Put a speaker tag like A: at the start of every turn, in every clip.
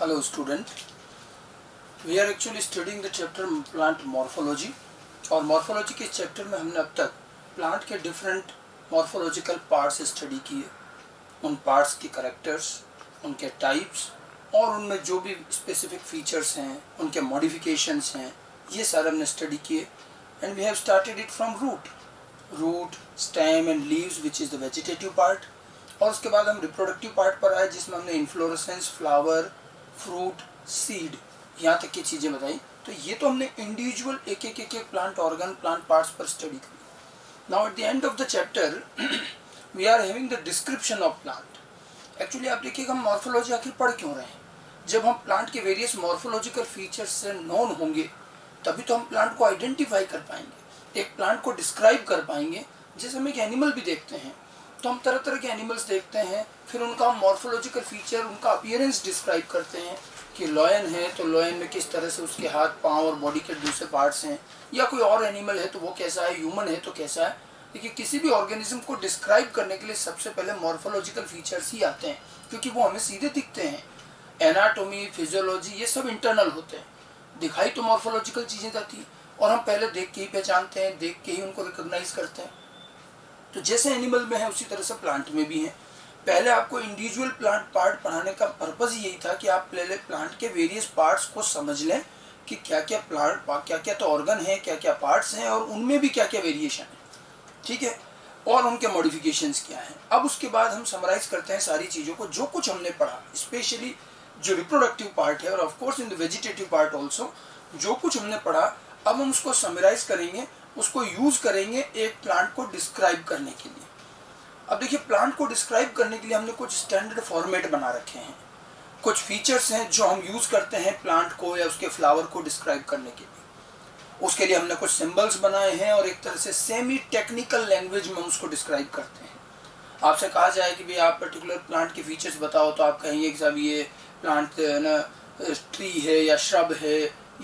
A: Hello student, we are actually studying the chapter plant morphology और morphology के chapter में हमने अब तक प्लांट के डिफरेंट मॉर्फोलॉजिकल पार्ट्स स्टडी किए, उन पार्ट्स के करेक्टर्स, उनके टाइप्स और उनमें जो भी स्पेसिफिक फीचर्स हैं, उनके मॉडिफिकेशंस हैं, ये सारे हमने स्टडी किए. And we have started it from root, stem and leaves which is the vegetative part. और उसके बाद हम रिप्रोडक्टिव पार्ट पर आए जिसमें हमने इन्फ्लोरेसेंस, फ्लावर, फ्रूट, सीड, यहाँ तक की चीज़ें बताई. तो ये तो हमने इंडिविजुअल एक एक प्लांट ऑर्गन, प्लांट पार्ट्स पर स्टडी करी. Now at the end of the chapter we are having the description of plant. Actually आप देखिएगा हम मॉर्फोलॉजी आखिर पढ़ क्यों रहे हैं. जब हम प्लांट के वेरियस मॉर्फोलॉजिकल फीचर्स से नोन होंगे तभी तो हम प्लांट को आइडेंटिफाई कर पाएंगे, एक प्लांट को डिस्क्राइब कर पाएंगे. जैसे हम एक एनिमल भी देखते हैं तो हम तरह तरह के एनिमल्स देखते हैं, फिर उनका हम मॉर्फोलॉजिकल फीचर, उनका अपीयरेंस डिस्क्राइब करते हैं कि लॉयन है तो लॉयन में किस तरह से उसके हाथ, पाँव और बॉडी के दूसरे पार्ट्स हैं, या कोई और एनिमल है तो वो कैसा है, ह्यूमन है तो कैसा है. देखिए किसी भी ऑर्गेनिज्म को डिस्क्राइब करने के लिए सबसे पहले मॉर्फोलॉजिकल फीचर्स ही आते हैं क्योंकि वो हमें सीधे दिखते हैं. एनाटोमी, फिजियोलॉजी ये सब इंटरनल होते हैं, दिखाई तो मॉर्फोलॉजिकल चीज़ें जाती हैं और हम पहले देख के ही पहचानते हैं, देख के ही उनको रिकॉग्नाइज करते हैं. तो जैसे एनिमल में है उसी तरह से प्लांट में भी है. पहले आपको इंडिविजुअल प्लांट पार्ट पढ़ाने का पर्पज़ यही था कि आप पहले प्लांट के वेरियस पार्ट्स को समझ लें कि क्या क्या प्लांट, क्या क्या तो ऑर्गन है, क्या क्या पार्ट्स हैं और उनमें भी क्या क्या वेरिएशन है, ठीक है, और उनके मॉडिफिकेशंस क्या हैं. अब उसके बाद हम समराइज करते हैं सारी चीज़ों को, जो कुछ हमने पढ़ा, स्पेशली जो रिप्रोडक्टिव पार्ट है और of course in the vegetative part also. जो कुछ हमने पढ़ा अब हम उसको समराइज करेंगे, उसको यूज करेंगे एक प्लांट को डिस्क्राइब करने के लिए. अब देखिए प्लांट को डिस्क्राइब करने के लिए हमने कुछ स्टैंडर्ड फॉर्मेट बना रखे हैं, कुछ फीचर्स हैं जो हम यूज करते हैं प्लांट को या उसके फ्लावर को डिस्क्राइब करने के लिए. उसके लिए हमने कुछ सिंबल्स बनाए हैं और एक तरह से सेमी टेक्निकल लैंग्वेज में उसको डिस्क्राइब करते हैं. आपसे कहा जाए कि भाई आप पर्टिकुलर प्लांट के फीचर्स बताओ तो आप कहेंगे कि साहब ये प्लांट ना ट्री है या श्रब है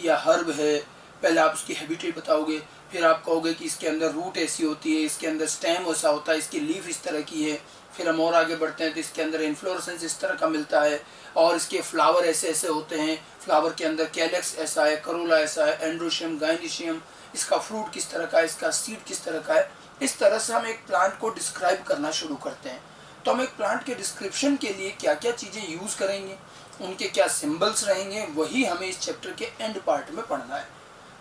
A: या हर्ब है. पहले आप उसकी हैबिटेट बताओगे, फिर आप कहोगे कि इसके अंदर रूट ऐसी होती है, इसके अंदर स्टेम ऐसा होता है, इसकी लीफ इस तरह की है. फिर हम और आगे बढ़ते हैं तो इसके अंदर इन्फ्लोरेसेंस इस तरह का मिलता है और इसके फ्लावर ऐसे ऐसे होते हैं, फ्लावर के अंदर कैलेक्स ऐसा है, करोला ऐसा है, एंड्रोशियम, गाइनिशियम, इसका फ्रूट किस तरह का है, इसका सीड किस तरह का है. इस तरह से हम एक प्लांट को डिस्क्राइब करना शुरू करते हैं. तो हम एक प्लांट के डिस्क्रिप्शन के लिए क्या क्या चीज़ें यूज़ करेंगे, उनके क्या सिम्बल्स रहेंगे, वही हमें इस चैप्टर के एंड पार्ट में पढ़ना है.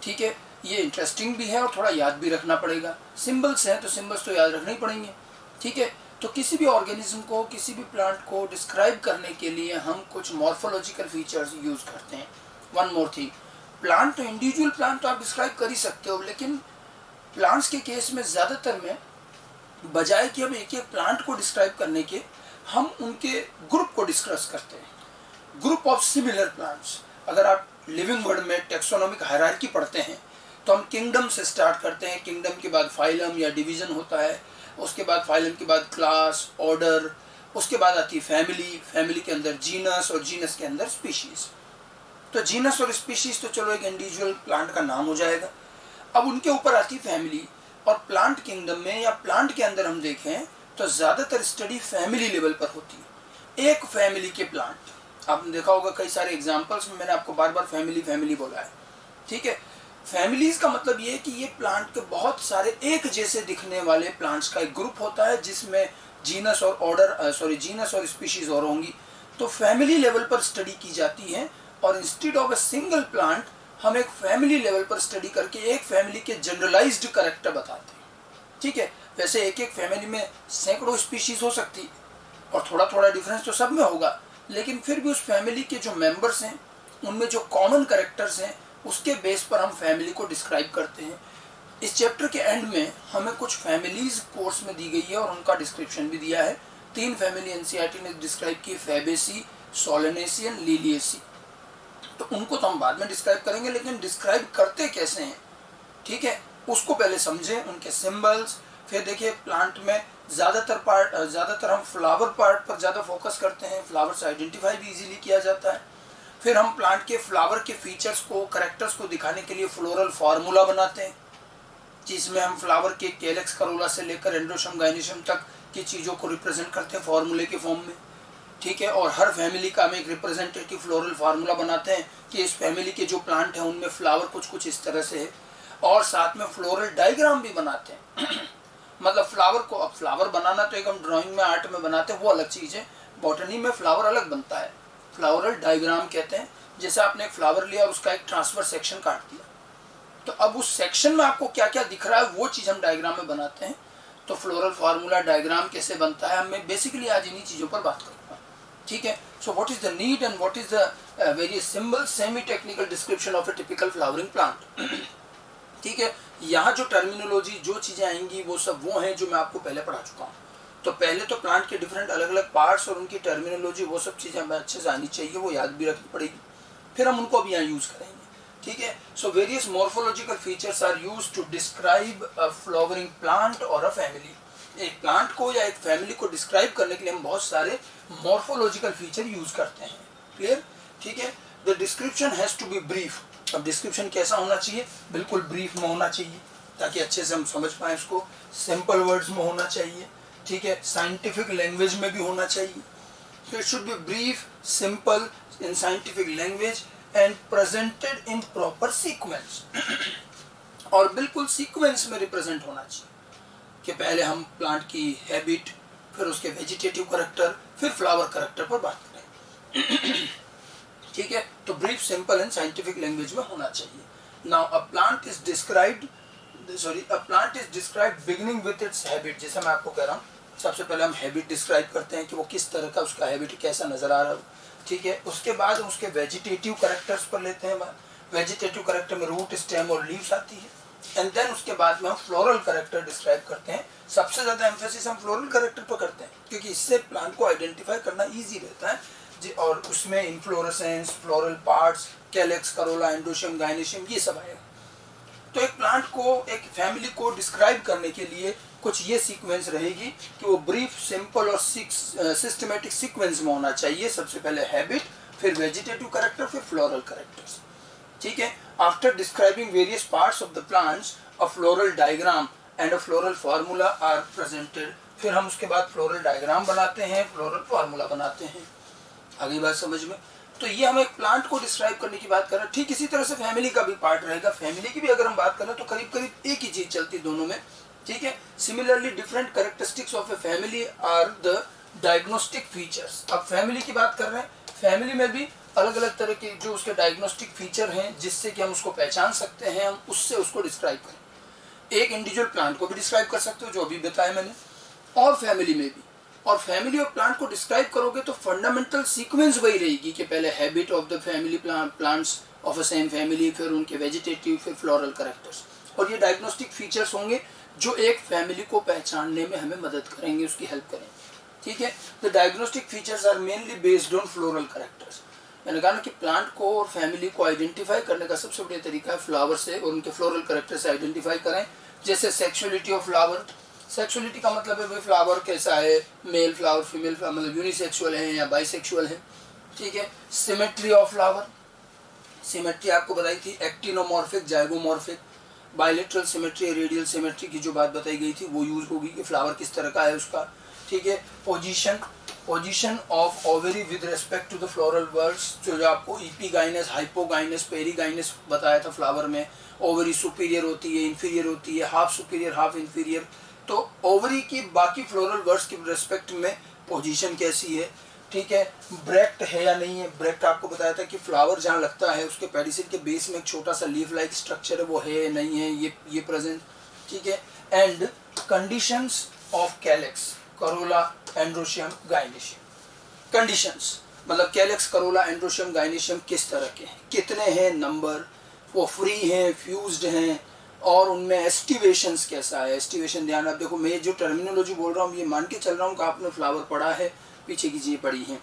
A: ठीक है, ये इंटरेस्टिंग भी है और थोड़ा याद भी रखना पड़ेगा. सिंबल्स हैं तो सिंबल्स तो याद रखने ही पड़ेंगे, ठीक है. तो किसी भी ऑर्गेनिज्म को, किसी भी प्लांट को डिस्क्राइब करने के लिए हम कुछ मॉर्फोलॉजिकल फीचर्स यूज करते हैं. वन मोर थिंग, प्लांट तो इंडिविजुअल प्लांट तो आप डिस्क्राइब कर ही सकते हो, लेकिन प्लांट्स के केस में ज़्यादातर में बजाय कि हम एक एक प्लांट को डिस्क्राइब करने के, हम उनके ग्रुप को डिस्कस करते हैं, ग्रुप ऑफ सिमिलर प्लांट्स. अगर आप लिविंग वर्ड में टेक्सोनोमिक हायरार्की पढ़ते हैं तो हम किंगडम से स्टार्ट करते हैं. किंगडम के बाद फाइलम या डिवीज़न होता है, उसके बाद फाइलम के बाद क्लास, ऑर्डर, उसके बाद आती है फैमिली, फैमिली के अंदर जीनस और जीनस के अंदर स्पीशीज़. तो जीनस और स्पीशीज़ तो चलो एक इंडिविजुअल प्लांट का नाम हो जाएगा. अब उनके ऊपर आती है फैमिली. और प्लांट किंगडम में या प्लांट के अंदर हम देखें तो ज़्यादातर स्टडी फैमिली लेवल पर होती है. एक फैमिली के प्लांट आपने देखा होगा, कई सारे एग्जाम्पल्स में मैंने आपको बार बार फैमिली फैमिली बोला है, ठीक है. फैमिलीज का मतलब ये है कि ये प्लांट के बहुत सारे एक जैसे दिखने वाले प्लांट्स का एक ग्रुप होता है जिसमें जीनस और ऑर्डर जीनस और स्पीशीज और होंगी. तो फैमिली लेवल पर स्टडी की जाती है और instead of a single plant हम एक फैमिली लेवल पर स्टडी करके एक फैमिली के जनरलाइज्ड कैरेक्टर बताते हैं, ठीक है. वैसे एक एक फैमिली में सैकड़ों स्पीशीज हो सकती है और थोड़ा थोड़ा डिफरेंस तो सब में होगा, लेकिन फिर भी उस फैमिली के जो मेंबर्स हैं उनमें जो कॉमन कैरेक्टर्स हैं उसके बेस पर हम फैमिली को डिस्क्राइब करते हैं. इस चैप्टर के एंड में हमें कुछ फैमिलीज कोर्स में दी गई है और उनका डिस्क्रिप्शन भी दिया है. 3 फैमिली एनसीईआरटी ने डिस्क्राइब की, फैबेसी, सोलेनेसियन, लिलिएसी. तो उनको तो हम बाद में डिस्क्राइब करेंगे, लेकिन डिस्क्राइब करते कैसे हैं, ठीक है, उसको पहले समझें, उनके सिम्बल्स. फिर देखिए प्लांट में ज़्यादातर हम फ्लावर पार्ट पर ज़्यादा फोकस करते हैं, फ्लावर से आइडेंटिफाई भी इजीली किया जाता है. फिर हम प्लांट के फ्लावर के फीचर्स को, करेक्टर्स को दिखाने के लिए फ्लोरल फार्मूला बनाते हैं जिसमें हम फ्लावर के कैलेक्स, करोला से लेकर एंड्रोशियम, गाइनिशियम तक की चीज़ों को रिप्रेजेंट करते हैं फार्मूले के फॉर्म में. ठीक है, और हर फैमिली का हम एक रिप्रेजेंटेटिव फ्लोरल फार्मूला बनाते हैं कि इस फैमिली के जो प्लांट हैं उनमें फ्लावर कुछ कुछ इस तरह से है, और साथ में फ्लोरल डायग्राम भी बनाते हैं मतलब फ्लावर को, अब फ्लावर बनाना तो एक हम ड्राइंग में आर्ट में बनाते हैं वो अलग चीज़ है, बॉटनी में फ्लावर अलग बनता है, फ्लावरल डायग्राम कहते हैं। जैसे आपने एक फ्लावर लिया और उसका एक ट्रांसफर सेक्शन काट दिया, तो अब उस सेक्शन में आपको क्या क्या दिख रहा है वो चीज़ हम डायग्राम में बनाते हैं। तो फ्लोरल फार्मूला डायग्राम कैसे बनता है, मैं बेसिकली आज इन्हीं चीज़ों पर बात करूँगा, ठीक है। So what is the need and what is the very simple semi technical description of A typical flowering plant ठीक है। यहाँ जो टर्मिनोलॉजी जो चीज़ें आएंगी वो सब वो हैं जो मैं आपको पहले पढ़ा चुका हूँ। तो पहले तो प्लांट के डिफरेंट अलग अलग पार्ट्स और उनकी टर्मिनोलॉजी वो सब चीज़ें हमें अच्छे से आनी चाहिए, वो याद भी रखनी पड़ेगी, फिर हम उनको भी यहाँ यूज़ करेंगे, ठीक है। So various morphological features are used to describe a flowering plant और अ फैमिली। एक प्लांट को या एक फैमिली को डिस्क्राइब करने के लिए हम बहुत सारे मॉर्फोलॉजिकल फीचर यूज करते हैं, क्लियर, ठीक है। The description has to be brief. अब डिस्क्रिप्शन कैसा होना चाहिए, बिल्कुल ब्रीफ में होना चाहिए ताकि अच्छे से हम समझ पाएँ उसको, सिंपल वर्ड्स में होना चाहिए, ठीक है, साइंटिफिक लैंग्वेज में भी होना चाहिए। So it should be brief, simple, in scientific language and presented in proper sequence और बिल्कुल सीक्वेंस में रिप्रेजेंट होना चाहिए कि पहले हम प्लांट की हैबिट, फिर उसके वेजिटेटिव करेक्टर, फिर फ्लावर करेक्टर पर बात करें ठीक है। तो brief, simple and scientific language में होना चाहिए। Now a plant is described beginning with its habit. जैसे मैं आपको कह रहा हूँ, सबसे पहले हम हैबिट डिस्क्राइब करते हैं कि वो किस तरह का उसका हैबिट कैसा नजर आ रहा है, ठीक है। उसके बाद उसके वेजिटेटिव करेक्टर्स पर लेते हैं, वेजिटेटिव करेक्टर में रूट, स्टेम और लीव्स आती है, एंड देन उसके बाद में हम फ्लोरल करेक्टर डिस्क्राइब करते हैं। सबसे ज़्यादा एम्फेसिस हम फ्लोरल करेक्टर पर करते हैं क्योंकि इससे प्लांट को आइडेंटिफाई करना ईजी रहता है जी, और उसमें inflorescence, floral parts, calyx, Corolla, androecium, gynoecium, ये सब आएगा। तो एक प्लांट को, एक फैमिली को डिस्क्राइब करने के लिए कुछ ये सीक्वेंस रहेगी कि वो ब्रीफ, सिंपल और सिस्टमेटिक सीक्वेंस में होना चाहिए। सबसे पहले हैबिट, फिर वेजिटेटिव करेक्टर, फिर फ्लोरल करेक्टर्स, ठीक है। After describing various parts of the plants, a floral diagram and a floral formula are presented. फिर हम उसके बाद फ्लोरल डायग्राम बनाते हैं, फ्लोरल फार्मूला बनाते हैं। आगे बात समझ में। तो ये हम एक प्लांट को डिस्क्राइब करने की बात कर रहे हैं। ठीक इसी तरह से फैमिली का भी पार्ट रहेगा। फैमिली की भी अगर हम बात करें तो करीब करीब एक ही चीज चलती है दोनों में, ठीक है। Similarly different characteristics of a family are the diagnostic features. अब फैमिली की बात कर रहे हैं, फैमिली में भी अलग अलग तरह के जो उसके डायग्नोस्टिक फीचर हैं जिससे कि हम उसको पहचान सकते हैं, हम उससे उसको डिस्क्राइब करें। एक इंडिविजुअल प्लांट को भी डिस्क्राइब कर सकते हो जो अभी बताया मैंने, और फैमिली में भी। और फैमिली और प्लांट को डिस्क्राइब करोगे तो फंडामेंटल सीक्वेंस वही रहेगी कि पहले habit of the family plants of a same family, फिर उनके वेजिटेटिव, फिर फ्लोरल करेक्टर्स, और ये डायग्नोस्टिक फीचर्स होंगे जो एक फैमिली को पहचानने में हमें मदद करेंगे, उसकी हेल्प करेंगे, ठीक है। The diagnostic features are mainly based on floral characters. मैंने कहा ना कि प्लांट को और फैमिली को आइडेंटिफाई करने का सबसे बढ़िया तरीका है फ्लावर से और उनके फ्लोरल करेक्टर से आइडेंटिफाई करें। जैसे सेक्सुअलिटी ऑफ फ्लावर, सेक्सुअलिटी का मतलब है भाई फ्लावर कैसा है, मेल फ्लावर, फीमेल फ्लावर, मतलब यूनिसेक्सुअल है या बाइसेक्सुअल है, ठीक है। सिमेट्री ऑफ फ्लावर, सिमेट्री आपको बताई थी, actinomorphic, zygomorphic, bilateral symmetry, radial symmetry की जो बात बताई गई थी वो यूज होगी कि फ्लावर किस तरह का है उसका, ठीक है। Position of ovary with respect to the floral whorls, जो आपको इपीगाइनस, हाइपोगाइनस, पेरीगाइनस बताया था फ्लावर में। ओवरी सुपीरियर होती है, इंफीरियर होती है, हाफ सुपीरियर, हाफ इंफीरियर। तो ओवरी की बाकी फ्लोरल वर्ड्स के रिस्पेक्ट में पोजीशन कैसी है, ठीक है। ब्रेक्ट है या नहीं है, ब्रेक्ट आपको बताया था कि फ्लावर जहाँ लगता है उसके पेडिसिल के बेस में एक छोटा सा लीफ लाइक स्ट्रक्चर है, वो है नहीं है, ये प्रेजेंट, ठीक है। And conditions of calyx, Corolla, androecium, gynoecium. Conditions मतलब कैलेक्स, करोला, एंड्रोशियम, गाइनेशियम किस तरह के हैं, कितने हैं नंबर, वो फ्री हैं, फ्यूज्ड हैं, और उनमें एस्टिवेशंस कैसा है। एस्टिवेशन ध्यान आप देखो, मैं जो टर्मिनोलॉजी बोल रहा हूँ ये मान के चल रहा हूँ कि आपने फ्लावर पढ़ा है, पीछे की चीज़ें पढ़ी हैं।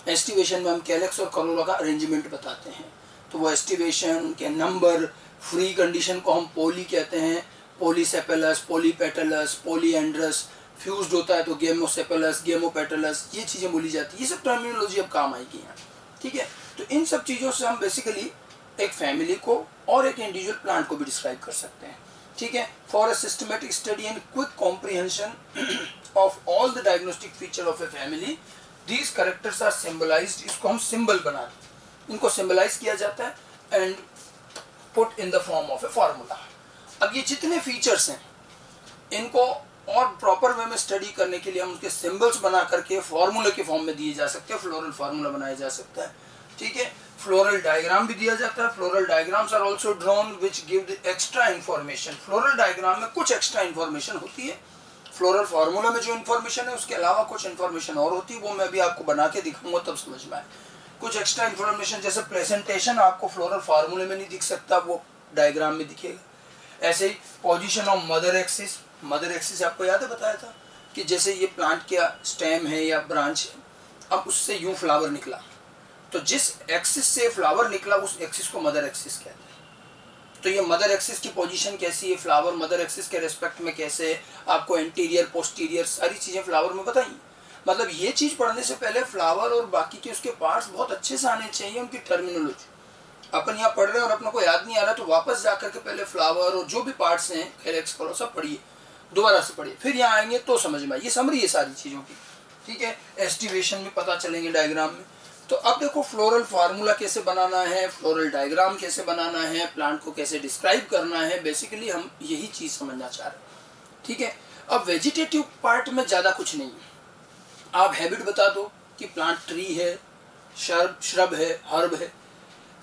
A: एस्टिवेशन में हम कैलेक्स और करोला का अरेंजमेंट बताते हैं, तो वो एस्टिवेशन, उनके नंबर, फ्री कंडीशन को हम पोली कहते हैं, पोलीसेपेलस, पोलीपेटलस, पोलीएंड्रस, फ्यूज्ड होता है तो गेमोसेपेलस, गेमोपेटलस, ये चीज़ें बोली जाती है। ये सब टर्मिनोलॉजी अब काम आएगी यहाँ, ठीक है। तो इन सब चीज़ों से हम बेसिकली एक फैमिली को और एक इंडिविजुअल प्लांट को भी डिस्क्राइब कर सकते हैं, ठीक है। For a systematic study and quick comprehension of all the diagnostic feature of a family, these characters are symbolized, इसको हम सिंबल बना दें, इनको सिंबलाइज किया जाता है and put in the form of A formula. अब ये जितने फीचर्स हैं इनको और प्रॉपर वे में स्टडी करने के लिए हम उसके सिंबल्स बना करके फार्मूले के फॉर्म में दिए जा सकते हैं, फ्लोरल फार्मूला बनाया जा सकता है। ठीक है, फ्लोरल डायग्राम भी दिया जाता है। Floral diagrams are also drawn which give extra information. Floral diagram में कुछ एक्स्ट्रा इन्फॉर्मेशन होती है, फ्लोरल फार्मूला में जो इन्फॉर्मेशन है उसके अलावा कुछ इन्फॉर्मेशन और होती है, वो मैं अभी आपको बना के दिखाऊंगा तब समझ में आए। कुछ एक्स्ट्रा इन्फॉर्मेशन जैसे प्रेजेंटेशन आपको फ्लोरल फार्मूले में नहीं दिख सकता, वो डायग्राम में दिखेगा। ऐसे ही position of mother axis, mother axis आपको याद है बताया था कि जैसे ये प्लांट का स्टेम है या ब्रांच है, अब उससे यूं फ्लावर निकला, तो जिस एक्सिस से फ्लावर निकला उस एक्सिस को मदर एक्सिस कहते हैं। तो ये मदर एक्सिस की पोजीशन कैसी है, फ्लावर मदर एक्सिस के रेस्पेक्ट में कैसे है, आपको एंटीरियर पोस्टीरियर सारी चीज़ें फ्लावर में बताइए। मतलब ये चीज़ पढ़ने से पहले फ्लावर और बाकी के उसके पार्ट्स बहुत अच्छे से आने चाहिए, उनकी टर्मिनोलॉजी। अपन यहाँ पढ़ रहे हैं और अपने को याद नहीं आ रहा तो वापस जा करके पहले फ्लावर और जो भी पार्ट्स हैं कैलेक्स करो सब पढ़िए, दोबारा से पढ़िए, फिर यहाँ आएंगे तो समझ में आए। ये समरी है सारी चीज़ों की, ठीक है। एस्टिवेशन भी पता चलेंगे डायग्राम में। तो अब देखो फ्लोरल फार्मूला कैसे बनाना है, फ्लोरल डायग्राम कैसे बनाना है, प्लांट को कैसे डिस्क्राइब करना है, बेसिकली हम यही चीज़ समझना चाह रहे हैं, ठीक है। अब वेजिटेटिव पार्ट में ज़्यादा कुछ नहीं है, आप हैबिट बता दो कि प्लांट ट्री है, श्रब है, हर्ब है।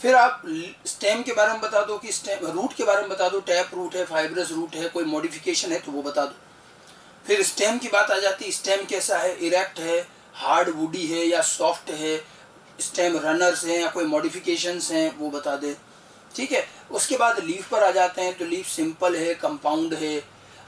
A: फिर आप स्टेम के बारे में बता दो कि स्टेम, रूट के बारे में बता दो, टैप रूट है, फाइब्रस रूट है, कोई मॉडिफिकेशन है तो वो बता दो। फिर स्टेम की बात आ जाती है, स्टेम कैसा है, इरेक्ट है, हार्ड वुडी है या सॉफ्ट है, स्टेम रनर्स हैं या कोई मॉडिफिकेशंस हैं वो बता दे, ठीक है। उसके बाद लीफ पर आ जाते हैं तो लीफ सिंपल है, कंपाउंड है,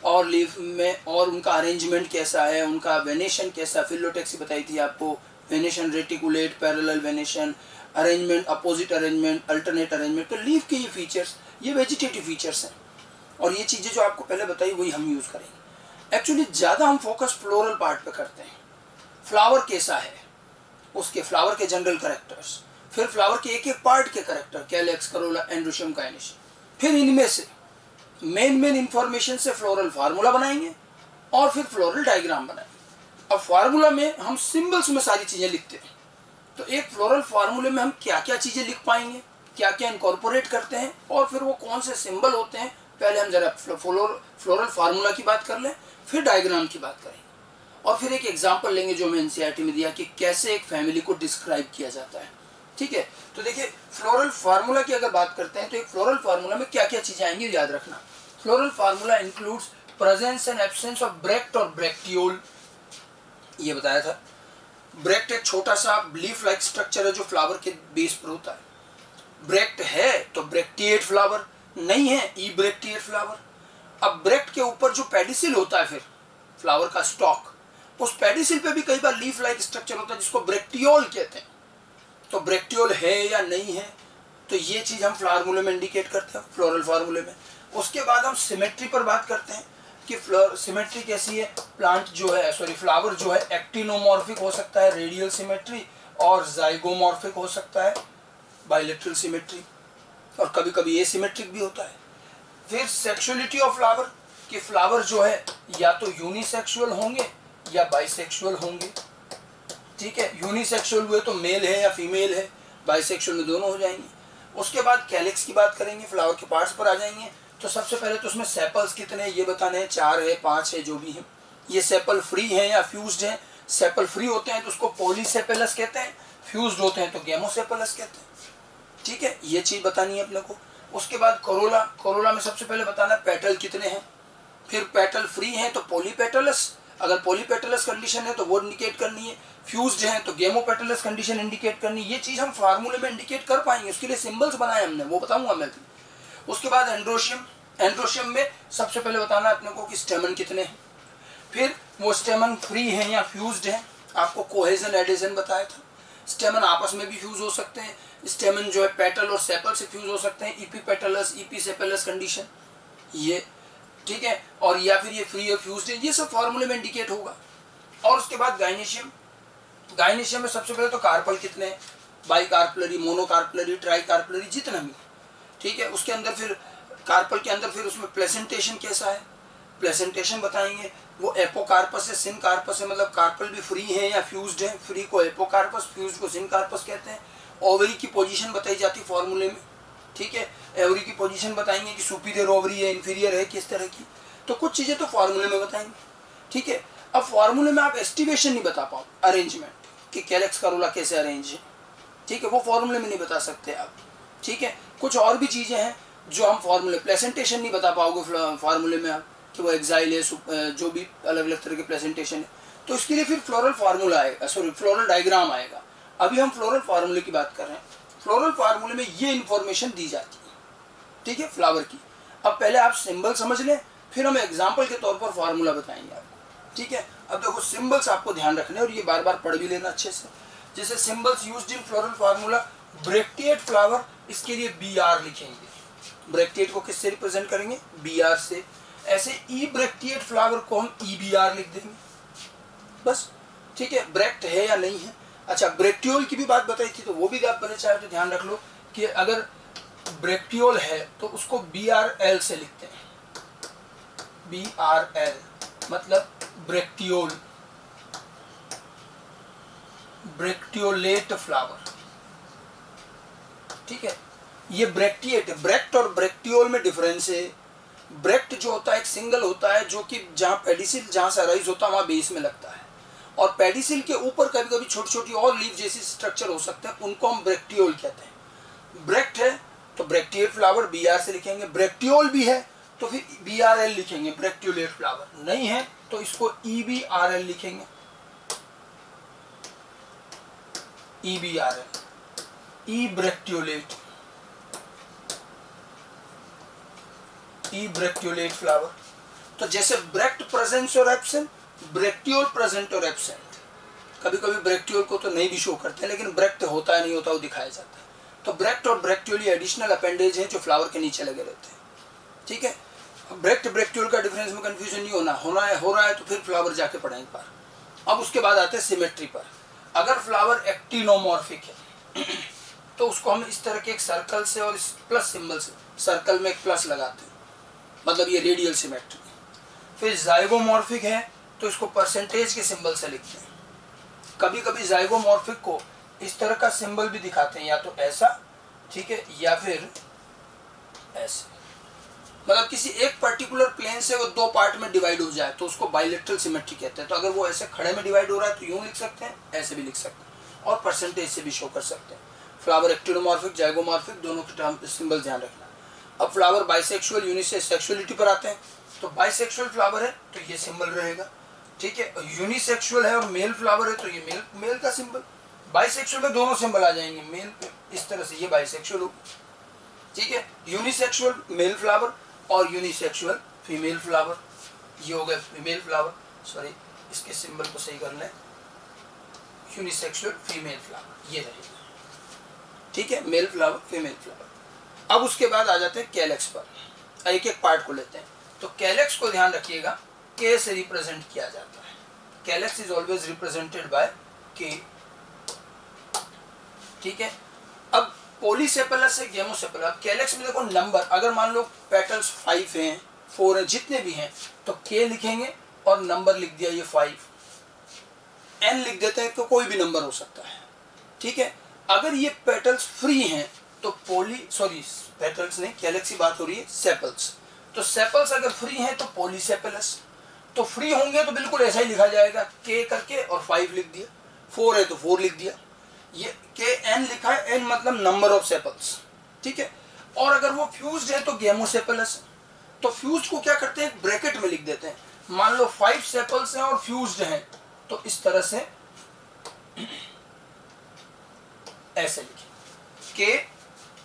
A: और लीफ में और उनका अरेंजमेंट कैसा है, उनका वेनेशन कैसा, फिलोटेक्सी बताई थी आपको, venation reticulate, parallel venation, arrangement, opposite arrangement, alternate arrangement. तो लीफ के ये फीचर्स, ये वेजिटेटिव फीचर्स हैं, और ये चीज़ें जो आपको पहले बताई वही हम यूज़ करेंगे। एक्चुअली ज़्यादा हम फोकस फ्लोरल पार्ट पे करते हैं, फ्लावर कैसा है, उसके फ्लावर के जनरल कैरेक्टर्स, फिर फ्लावर के एक एक पार्ट के character, calyx, Corolla, androecium, gynoecium, फिर इनमें से मेन इंफॉर्मेशन से फ्लोरल फार्मूला बनाएंगे और फिर फ्लोरल डायग्राम बनाएंगे। अब फार्मूला में हम सिंबल्स में सारी चीज़ें लिखते हैं, तो एक फ्लोरल फार्मूले में हम क्या क्या चीज़ें लिख पाएंगे, क्या क्या इनकॉर्पोरेट करते हैं, और फिर वो कौन से सिंबल होते हैं। पहले हम जरा फ्लोरल फार्मूला की बात कर लें, फिर डायग्राम की बात करेंगे, और फिर एक एग्जाम्पल लेंगे जो हमें एनसीईआरटी में दिया कि कैसे एक फैमिली को डिस्क्राइब किया जाता है, ठीक है। तो देखिए फ्लोरल फार्मूला की अगर बात करते हैं तो एक फ्लोरल फार्मूला में क्या क्या चीज़ें आएंगी याद रखना। Floral formula includes presence and absence of Brecht और ब्रेक्टियोल, ये बताया था। ब्रेक्ट एक छोटा सा लीफ लाइक स्ट्रक्चर है जो फ्लावर के बेस पर होता है। ब्रेक्ट है तो ब्रेक्टिएट फ्लावर, नहीं है ई ब्रेक्टिएट फ्लावर। अब ब्रेक्ट के ऊपर जो पेडिसिल होता है, फिर फ्लावर का स्टॉक, उस पेडिसिल पे भी कई बार लीफ लाइक स्ट्रक्चर होता है जिसको ब्रेक्टियोल कहते हैं। तो ब्रेक्टियोल है या नहीं है, तो ये चीज़ हम फार्मूले में इंडिकेट करते हैं, फ्लोरल फार्मूले में। उसके बाद हम सिमेट्री पर बात करते हैं कि सिमेट्री कैसी है। प्लांट जो है, सॉरी फ्लावर जो है एक्टिनोमॉर्फिक हो सकता है, रेडियल सिमेट्री, और जाइगोमॉर्फिक हो सकता है, बाइलेटरल सिमेट्री, और कभी कभी एसिमेट्रिक भी होता है। फिर सेक्सुअलिटी ऑफ फ्लावर, कि फ्लावर जो है या तो यूनिसेक्सुअल होंगे या बाइसेक्सुअल होंगे, ठीक है। यूनिसेक्सुअल हुए तो मेल है या फीमेल है, बाइसेक्सुअल में दोनों हो जाएंगे। उसके बाद कैलिक्स की बात करेंगे, फ्लावर के पार्ट्स पर आ जाएंगे। तो सबसे पहले तो उसमें सेपल्स कितने हैं ये बताने हैं, 4 है, 5 है, जो भी है। ये सेपल फ्री हैं या फ्यूज्ड हैं। सेपल फ्री होते हैं तो उसको पॉलीसेपेलस कहते हैं, फ्यूज्ड होते हैं तो गेमोसेपेलस कहते हैं, ठीक है। ये चीज़ बतानी है अपने को। उसके बाद कोरोला, कोरोला में सबसे पहले बताना पेटल कितने हैं। फिर पेटल फ्री हैं तो पॉलीपेटलस, अगर पॉलीपेटलस कंडीशन है तो वो इंडिकेट करनी है। फ्यूज्ड हैं तो गेमोपेटलस कंडीशन इंडिकेट करनी है। ये चीज़ हम फार्मूले में इंडिकेट कर पाएंगे, उसके लिए सिंबल्स बनाए हमने, वो बताऊंगा मैं भी। उसके बाद एंड्रोशियम, एंड्रोशियम में सबसे पहले बताना अपने को कि स्टेमन कितने हैं। फिर वो स्टेमन फ्री हैं या फ्यूज्ड हैं, आपको कोहेजन एडिशन बताया था। स्टेमन आपस में भी फ्यूज हो सकते हैं, स्टेमन जो है पेटल और सेपल से फ्यूज हो सकते हैं, इपीपेटलस, इपीसेपेलस कंडीशन, ये ठीक है। और या फिर ये फ्री और फ्यूज्ड है, ये सब फार्मूले में इंडिकेट होगा। और उसके बाद गाइनेशियम, गाइनेशियम में सबसे पहले तो कार्पल कितने हैं, by carpellary, mono carpellary, try carpellary, जितना भी, ठीक है। उसके अंदर फिर कार्पल के अंदर फिर उसमें प्लेसेंटेशन कैसा है, प्लेसेंटेशन बताएंगे, वो एपोकार्पस है, सिनकार्पस है, मतलब कार्पल भी फ्री है या फ्यूज्ड है, फ्री को एपोकार्पस, फ्यूज्ड को सिनकार्पस कहते हैं। ओवरी की पोजीशन बताई जाती है फॉर्मूले में, ठीक है। एवरी की पोजीशन बताएंगे कि सुपीरियर ओवरी है, इंफीरियर है, किस तरह की, तो कुछ चीज़ें तो फार्मूले में बताएंगे, ठीक है। अब फार्मूले में आप एस्टिमेशन नहीं बता पाओ, अरेंजमेंट कि कैलेक्स करोला कैसे अरेंज है, ठीक है, वो फार्मूले में नहीं बता सकते आप, ठीक है। कुछ और भी चीज़ें हैं जो हम फार्मूले, प्लेसेंटेशन नहीं बता पाओगे फार्मूले में आप कि वो एक्साइल है, जो भी अलग अलग तरह के प्लेसेंटेशन है, तो इसके लिए फिर फ्लोरल फार्मूला आएगा, सॉरी फ्लोरल डायग्राम आएगा। अभी हम फ्लोरल फार्मूले की बात कर रहे हैं। फ्लोरल फार्मूले में ये इन्फॉर्मेशन दी जाती है, ठीक है, फ्लावर की। अब पहले आप सिंबल समझ लें, फिर हम एग्जाम्पल के तौर पर फार्मूला बताएंगे आपको, ठीक है। अब देखो सिंबल्स आपको ध्यान रखने और ये बार बार पढ़ भी लेना अच्छे से। जैसे symbols used in floral formula, bracteate flower, इसके लिए BR लिखेंगे। ब्रैक्टिएट को किससे रिप्रेजेंट करेंगे? BR से। ऐसे ई ब्रैक्टिएट फ्लावर को हम EBR लिख देंगे, बस, ठीक है। ब्रैक्ट है या नहीं है। अच्छा, ब्रैक्टियोल की भी बात बताई थी, तो वो भी आप पहले चाहे तो ध्यान रख लो कि अगर ब्रैक्टियोल है तो उसको BRL से लिखते हैं। BRL मतलब ब्रैक्टियोल, ब्रैक्टियोलेट फ्लावर, ठीक है। ये ब्रैक्टिएट है। ब्रैक्ट और ब्रैक्टियोल में डिफरेंस है। ब्रैक्ट जो होता है एक सिंगल होता है, जो कि जहाँ पेडिसिल जहाँ से अराइज होता है वहाँ बेस में लगता है, और पेडिसिल के ऊपर कभी कभी छोटी छोटी और लीफ जैसी स्ट्रक्चर हो सकते हैं, उनको हम ब्रैक्टियोल कहते हैं। ब्रैक्ट है तो ब्रैक्टिएट फ्लावर BR से लिखेंगे, ब्रैक्टियोल भी है तो फिर BRL लिखेंगे, ब्रैक्टियोलेट फ्लावर। नहीं है तो इसको EBRL लिखेंगे, EBRL, ई ब्रैक्टियोलेट, ई ब्रैक्टियोलेट फ्लावर। तो जैसे ब्रैक्ट प्रेजेंट और एब्सेंट, ब्रैक्टियोल प्रेजेंट और एब्सेंट। कभी कभी ब्रैक्टियोल को तो नहीं भी शो करते हैं, लेकिन ब्रैक्ट होता है नहीं होता वो दिखाया जाता है। तो ब्रैक्ट और ब्रैक्टियोल एडिशनल अपेंडेज हैं जो फ्लावर के नीचे लगे रहते हैं, ठीक है। ब्रैक्ट ब्रैक्टियोल का डिफरेंस में कंफ्यूजन नहीं हो रहा है तो फिर फ्लावर जाके पढ़ें एक बार। अब उसके बाद आते हैं सिमेट्री पर। अगर फ्लावर एक्टिनोमॉर्फिक है तो उसको हम इस तरह के एक सर्कल से और इस प्लस सिंबल से, सर्कल में एक प्लस लगाते हैं, मतलब ये रेडियल सिमेट्री। फिर जाइगोमॉर्फिक है तो इसको परसेंटेज के सिंबल से लिखते हैं। कभी कभी जाइगोमॉर्फिक को इस तरह का सिंबल भी दिखाते हैं, या तो ऐसा, ठीक है, या फिर ऐसे, मतलब किसी एक पर्टिकुलर प्लेन से वो दो पार्ट में डिवाइड हो जाए तो उसको बाइलेटरल सिमेट्री कहते हैं। तो अगर वो ऐसे खड़े में डिवाइड हो रहा है तो यूं लिख सकते हैं, ऐसे भी लिख सकते हैं, और परसेंटेज से भी शो कर सकते हैं। फ्लावर एक्टिनोमॉर्फिक, जाइगोमॉर्फिक दोनों के टर्म सिंबल ध्यान रखना। अब फ्लावर बाइसेक्सुअल, यूनिसेक्स, सेक्सुअलिटी पर आते हैं। तो बाइसेक्सुअल फ्लावर है तो ये सिंबल रहेगा, ठीक है। यूनिसेक्सुअल है और मेल फ्लावर है तो ये मेल का सिंबल। बाइसेक्सुअल में दोनों सिंबल आ जाएंगे, मेल पे इस तरह से, ये बाइसेक्सुअल होगा, ठीक है। यूनिसेक्सुअल मेल फ्लावर और यूनिसेक्सुअल फीमेल फ्लावर, ये हो गया फीमेल फ्लावर, सॉरी इसके सिंबल को सही कर लें, यूनिसेक्सुअल फीमेल फ्लावर ये रहेगा, ठीक है, मेल फ्लावर फीमेल फ्लावर। अब उसके बाद आ जाते हैं कैलेक्स पर, एक एक पार्ट को लेते हैं। तो कैलेक्स को ध्यान रखिएगा, के से रिप्रेजेंट किया जाता है। Calyx is always represented by के, ठीक है। अब पॉलीसेपेलस से गेमोसेपेलस, कैलेक्स में देखो नंबर, अगर मान लो पेटल्स 5 हैं, 4 हैं, जितने भी हैं तो के लिखेंगे और नंबर लिख दिया ये 5, n लिख देते हैं तो कोई भी नंबर हो सकता है, ठीक है। अगर ये पेटल्स फ्री हैं तो पेटल्स नहीं, कैलेक्स की बात हो रही है, सेपल्स। तो सेपल्स अगर फ्री हैं तो पॉलीसेपेलस, तो फ्री होंगे तो बिल्कुल ऐसा ही लिखा जाएगा, के करके और 5 लिख दिया, 4 है तो 4 लिख दिया, ये के n लिखा है, n मतलब नंबर ऑफ सेपल्स, ठीक है। और अगर वो फ्यूज्ड है तो गेमोसेपेलस। तो फ्यूज्ड को क्या करते हैं, ब्रैकेट में लिख देते हैं। मान लो 5 सेपल्स हैं और फ्यूज्ड हैं तो इस तरह से ऐसे लिखें, के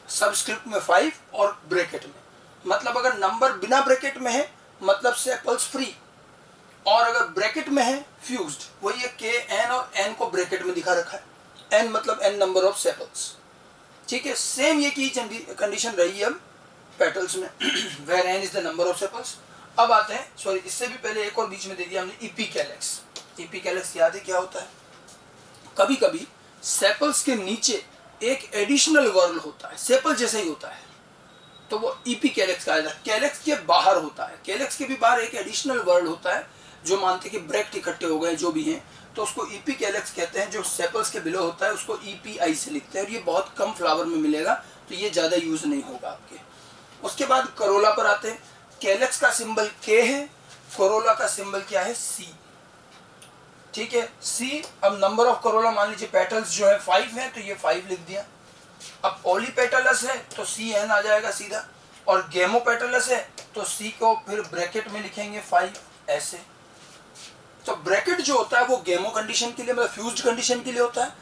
A: सबस्क्रिप्ट में 5 और ब्रैकेट में, मतलब अगर नंबर बिना ब्रैकेट में है मतलब सेपल्स फ्री, और अगर ब्रैकेट में है फ्यूज्ड। वही है, के एन और एन को ब्रैकेट में दिखा रखा है, एन मतलब एन नंबर ऑफ सेपल्स, ठीक है। सेम ये की कंडीशन रही है अब पेटल्स में, where n is the number of sepals. अब आते हैं, सॉरी इससे भी पहले एक और बीच में दे दिया हमने, इपीकैलेक्स। इपीकैलेक्स याद है क्या होता है, कभी कभी सेपल्स के नीचे एक एडिशनल वर्ल होता है, सेपल जैसा ही होता है, तो वो ईपी कैलेक्स कहा जाता है। कैलेक्स के बाहर होता है, कैलेक्स के भी बाहर एक एडिशनल वर्ड होता है जो मानते हैं कि ब्रैक्ट इकट्ठे हो गए जो भी हैं, तो उसको ईपी कैलेक्स कहते हैं। जो सेपल्स के बिलो होता है उसको ईपीआई से लिखते हैं, और ये बहुत कम फ्लावर में मिलेगा, तो ये ज़्यादा यूज नहीं होगा आपके। उसके बाद करोला पर आते हैं। कैलेक्स का सिंबल के है, करोला का सिंबल क्या है, सी। ठीक है, सी। अब नंबर ऑफ करोला मान लीजिए पेटल्स जो है 5 है, तो ये 5 लिख दिया। अब पॉलीपेटलस है तो सी एन आ जाएगा सीधा, और गेमोपेटलस है तो सी को फिर ब्रैकेट में लिखेंगे 5 ऐसे। तो ब्रैकेट जो होता है वो गेमो कंडीशन के लिए, मतलब फ्यूज्ड कंडीशन के लिए होता है,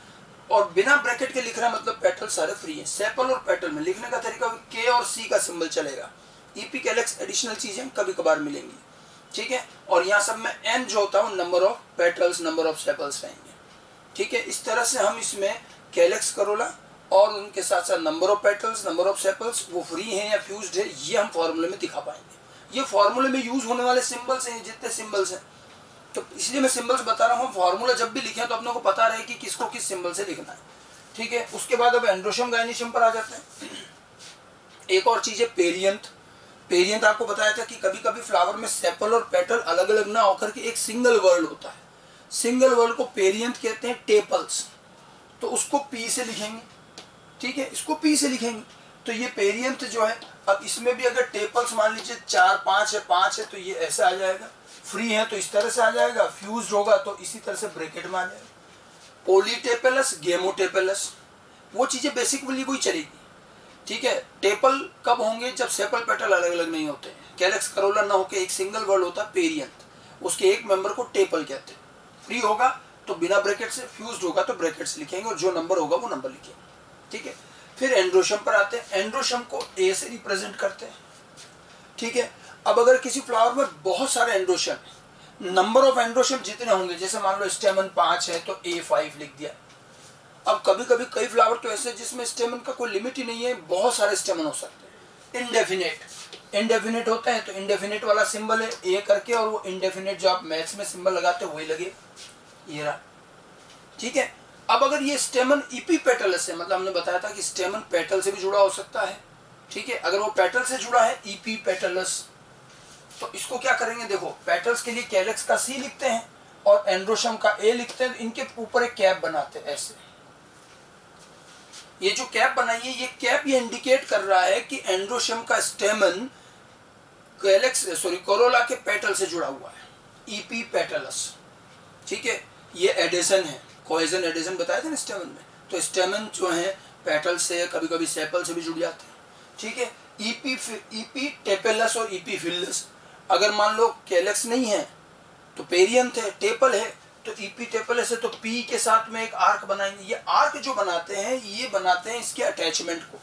A: और बिना ब्रैकेट के लिख रहा है मतलब पेटल सारे फ्री है। सेपल और पेटल में लिखने का तरीका के और सी का सिंबल चलेगा। ईपी कैलेक्स एडिशनल चीजें कभी कभार मिलेंगी, ठीक है। और यहाँ सब में एन जो होता है number of petals, number of sepals रहेंगे, ठीक है। इस तरह से हम इसमें कैलेक्स, करोला और उनके साथ साथ number of petals, number of sepals वो फ्री हैं या फ्यूज्ड है, ये हम फॉर्मूले में दिखा पाएंगे। ये फॉर्मूले में यूज होने वाले सिंबल्स हैं, जितने सिंबल्स हैं, तो इसलिए मैं सिंबल्स बता रहा हूँ। फॉर्मूला जब भी लिखें तो अपने को पता रहे कि किसको किस सिंबल से लिखना है, ठीक है। उसके बाद अब एंड्रोशियम गायनीशियम पर आ जाते हैं। एक और चीज है पेरियंथ। पेरियंथ आपको बताया था कि कभी कभी फ्लावर में सेपल और पेटल अलग अलग ना होकर के एक सिंगल वर्ड होता है, सिंगल वर्ड को पेरियंथ कहते हैं। टेपल्स, तो उसको पी से लिखेंगे, ठीक है, इसको पी से लिखेंगे। तो ये पेरियंथ जो है, अब इसमें भी अगर टेपल्स मान लीजिए 4 5 है तो ये ऐसे आ जाएगा, फ्री है तो इस तरह से आ जाएगा, फ्यूज होगा तो इसी तरह से ब्रैकेट में आ जाएगा। पॉलीटेपेलस, गेमोटेपेलस, वो चीजें बेसिकली वही चलेगी, ठीक है। टेपल कब होंगे, जब सेपल पेटल अलग अलग नहीं होते हैं। कैलेक्स, करोला ना होके एक सिंगल वर्ड होता है पेरियंथ, उसके एक मेंबर को टेपल कहते हैं। फ्री होगा तो बिना ब्रैकेट से, फ्यूज्ड होगा तो ब्रैकेट से लिखेंगे, और जो नंबर होगा वो नंबर लिखेंगे, ठीक है। फिर एंड्रोशियम पर आते हैं। एंड्रोशियम को ए से रिप्रेजेंट करते हैं, ठीक है। अब अगर किसी फ्लावर में बहुत सारे एंड्रोशियम है, नंबर ऑफ एंड्रोशियम जितने होंगे, जैसे मान लो स्टेमन 5 है तो A5 लिख दिया। अब कभी कभी कई फ्लावर तो ऐसे जिसमें स्टेमन का कोई लिमिट ही नहीं है, बहुत सारे स्टेमन हो सकते हैं। इंडेफिनेट होते हैं तो इंडेफिनेट वाला सिंबल है ए करके, और वो इंडेफिनेट जो आप मैथ्स में सिंबल लगाते हो वही लगे, ये रहा, ठीक है। अब अगर ये स्टेमन ईपी पेटलस है, मतलब हमने बताया था कि स्टेमन पेटल से भी जुड़ा हो सकता है, ठीक है। अगर वो पेटल से जुड़ा है ईपी पेटलस, तो इसको क्या करेंगे, देखो पेटल्स के लिए कैलेक्स का सी लिखते हैं और एंड्रोशियम का ए लिखते हैं, इनके ऊपर एक कैप बनाते हैं ऐसे। ये जो कैप बनाई है, ये कैप ये इंडिकेट कर रहा है कि एंड्रोशियम का स्टेमन कोरोला के पेटल से जुड़ा हुआ है, ईपी पेटलस, ठीक है। ये एडिशन है, कोहेजन एडिशन बताया था ना स्टेमन में, तो स्टेमन जो है पेटल से, कभी कभी सेपल से भी जुड़ जाते हैं, ठीक है। ईपी टेपेलस और ईपी फिलस, अगर मान लो कैलेक्स नहीं है तो पेरियंथ है, टेपल है तो ईपी टेपेलस है, तो पी के साथ में एक आर्क बनाएंगे। ये आर्क जो बनाते हैं, ये बनाते हैं इसके अटैचमेंट को,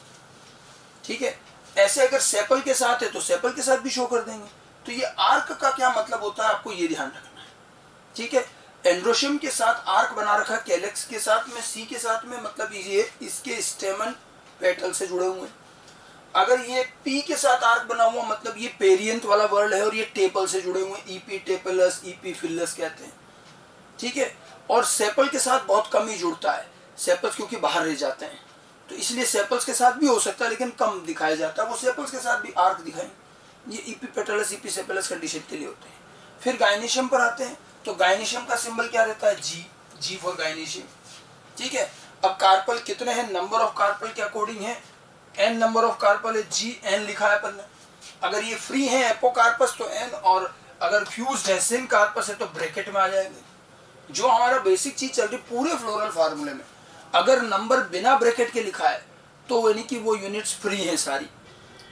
A: ठीक है। ऐसे अगर सेपल के साथ है तो सेपल के साथ भी शो कर देंगे। तो ये आर्क का क्या मतलब होता है, आपको ये ध्यान रखना है, ठीक है। एंड्रोशियम के साथ आर्क बना रखा, कैलेक्स के साथ में, सी के साथ में, मतलब ये इसके स्टेमन पेटल से जुड़े हुए हैं। अगर ये पी के साथ आर्क बना हुआ, मतलब ये पेरियंथ वाला वर्ड है और ये टेपल से जुड़े हुए, ईपी टेपेलस, ईपी फिलस कहते हैं, ठीक है। और सेपल के साथ बहुत कम ही जुड़ता है, सेपल्स क्योंकि बाहर रह जाते हैं, तो इसलिए सेपल्स के साथ भी हो सकता है लेकिन कम दिखाया जाता है, वो सेपल्स के साथ भी आर्क दिखाएंगे। ये ईपी पेटलस, ईपी सेपेलस कंडीशन के लिए होते हैं। फिर गायनीशियम पर आते हैं, तो गायनीशियम का सिंबल क्या रहता है, जी फॉर गायनीशियम, ठीक है। अब कार्पल कितने हैं, नंबर ऑफ कार्पल के अकॉर्डिंग है, n नंबर ऑफ कार्पल है, GN लिखा है अपन ने। अगर ये फ्री है एपोकार्पस तो n, और अगर फ्यूज्ड है सिन कार्पस है तो ब्रैकेट में आ जाएंगे। जो हमारा बेसिक चीज चल रही पूरे फ्लोरल फार्मूले में, अगर नंबर बिना ब्रैकेट के लिखा है तो यानी कि वो यूनिट्स फ्री हैं सारी,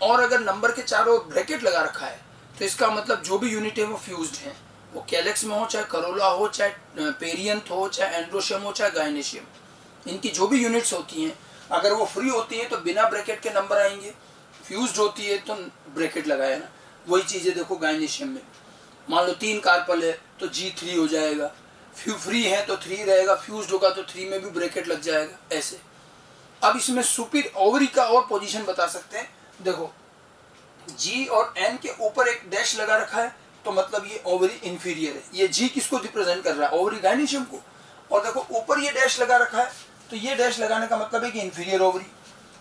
A: और अगर नंबर के चारों ब्रैकेट लगा रखा है तो इसका मतलब जो भी यूनिट है वो फ्यूज्ड है, वो कैलेक्स में हो, चाहे करोला हो, चाहे पेरियंथ हो, चाहे एंड्रोशियम हो, चाहे गायनीशियम, इनकी जो भी यूनिट्स होती हैं, अगर वो फ्री होती है तो बिना ब्रैकेट के नंबर आएंगे, फ्यूज्ड होती है तो ब्रैकेट लगाया ना। वही चीज़ें देखो गायनीशियम में, मान लो 3 कार्पल है तो G3 हो जाएगा, फ्री है तो 3 रहेगा, फ्यूज्ड होगा तो 3 में भी ब्रैकेट लग जाएगा, ऐसे। अब इसमें सुपीर ओवरी का और पोजीशन बता सकते हैं, देखो G और N के ऊपर एक डैश लगा रखा है तो मतलब ये ओवरी इंफीरियर है। ये G किसको रिप्रेजेंट कर रहा है, ओवरी गायनीशियम को, और देखो ऊपर ये डैश लगा रखा है तो ये डैश लगाने का मतलब है कि इंफीरियर ओवरी।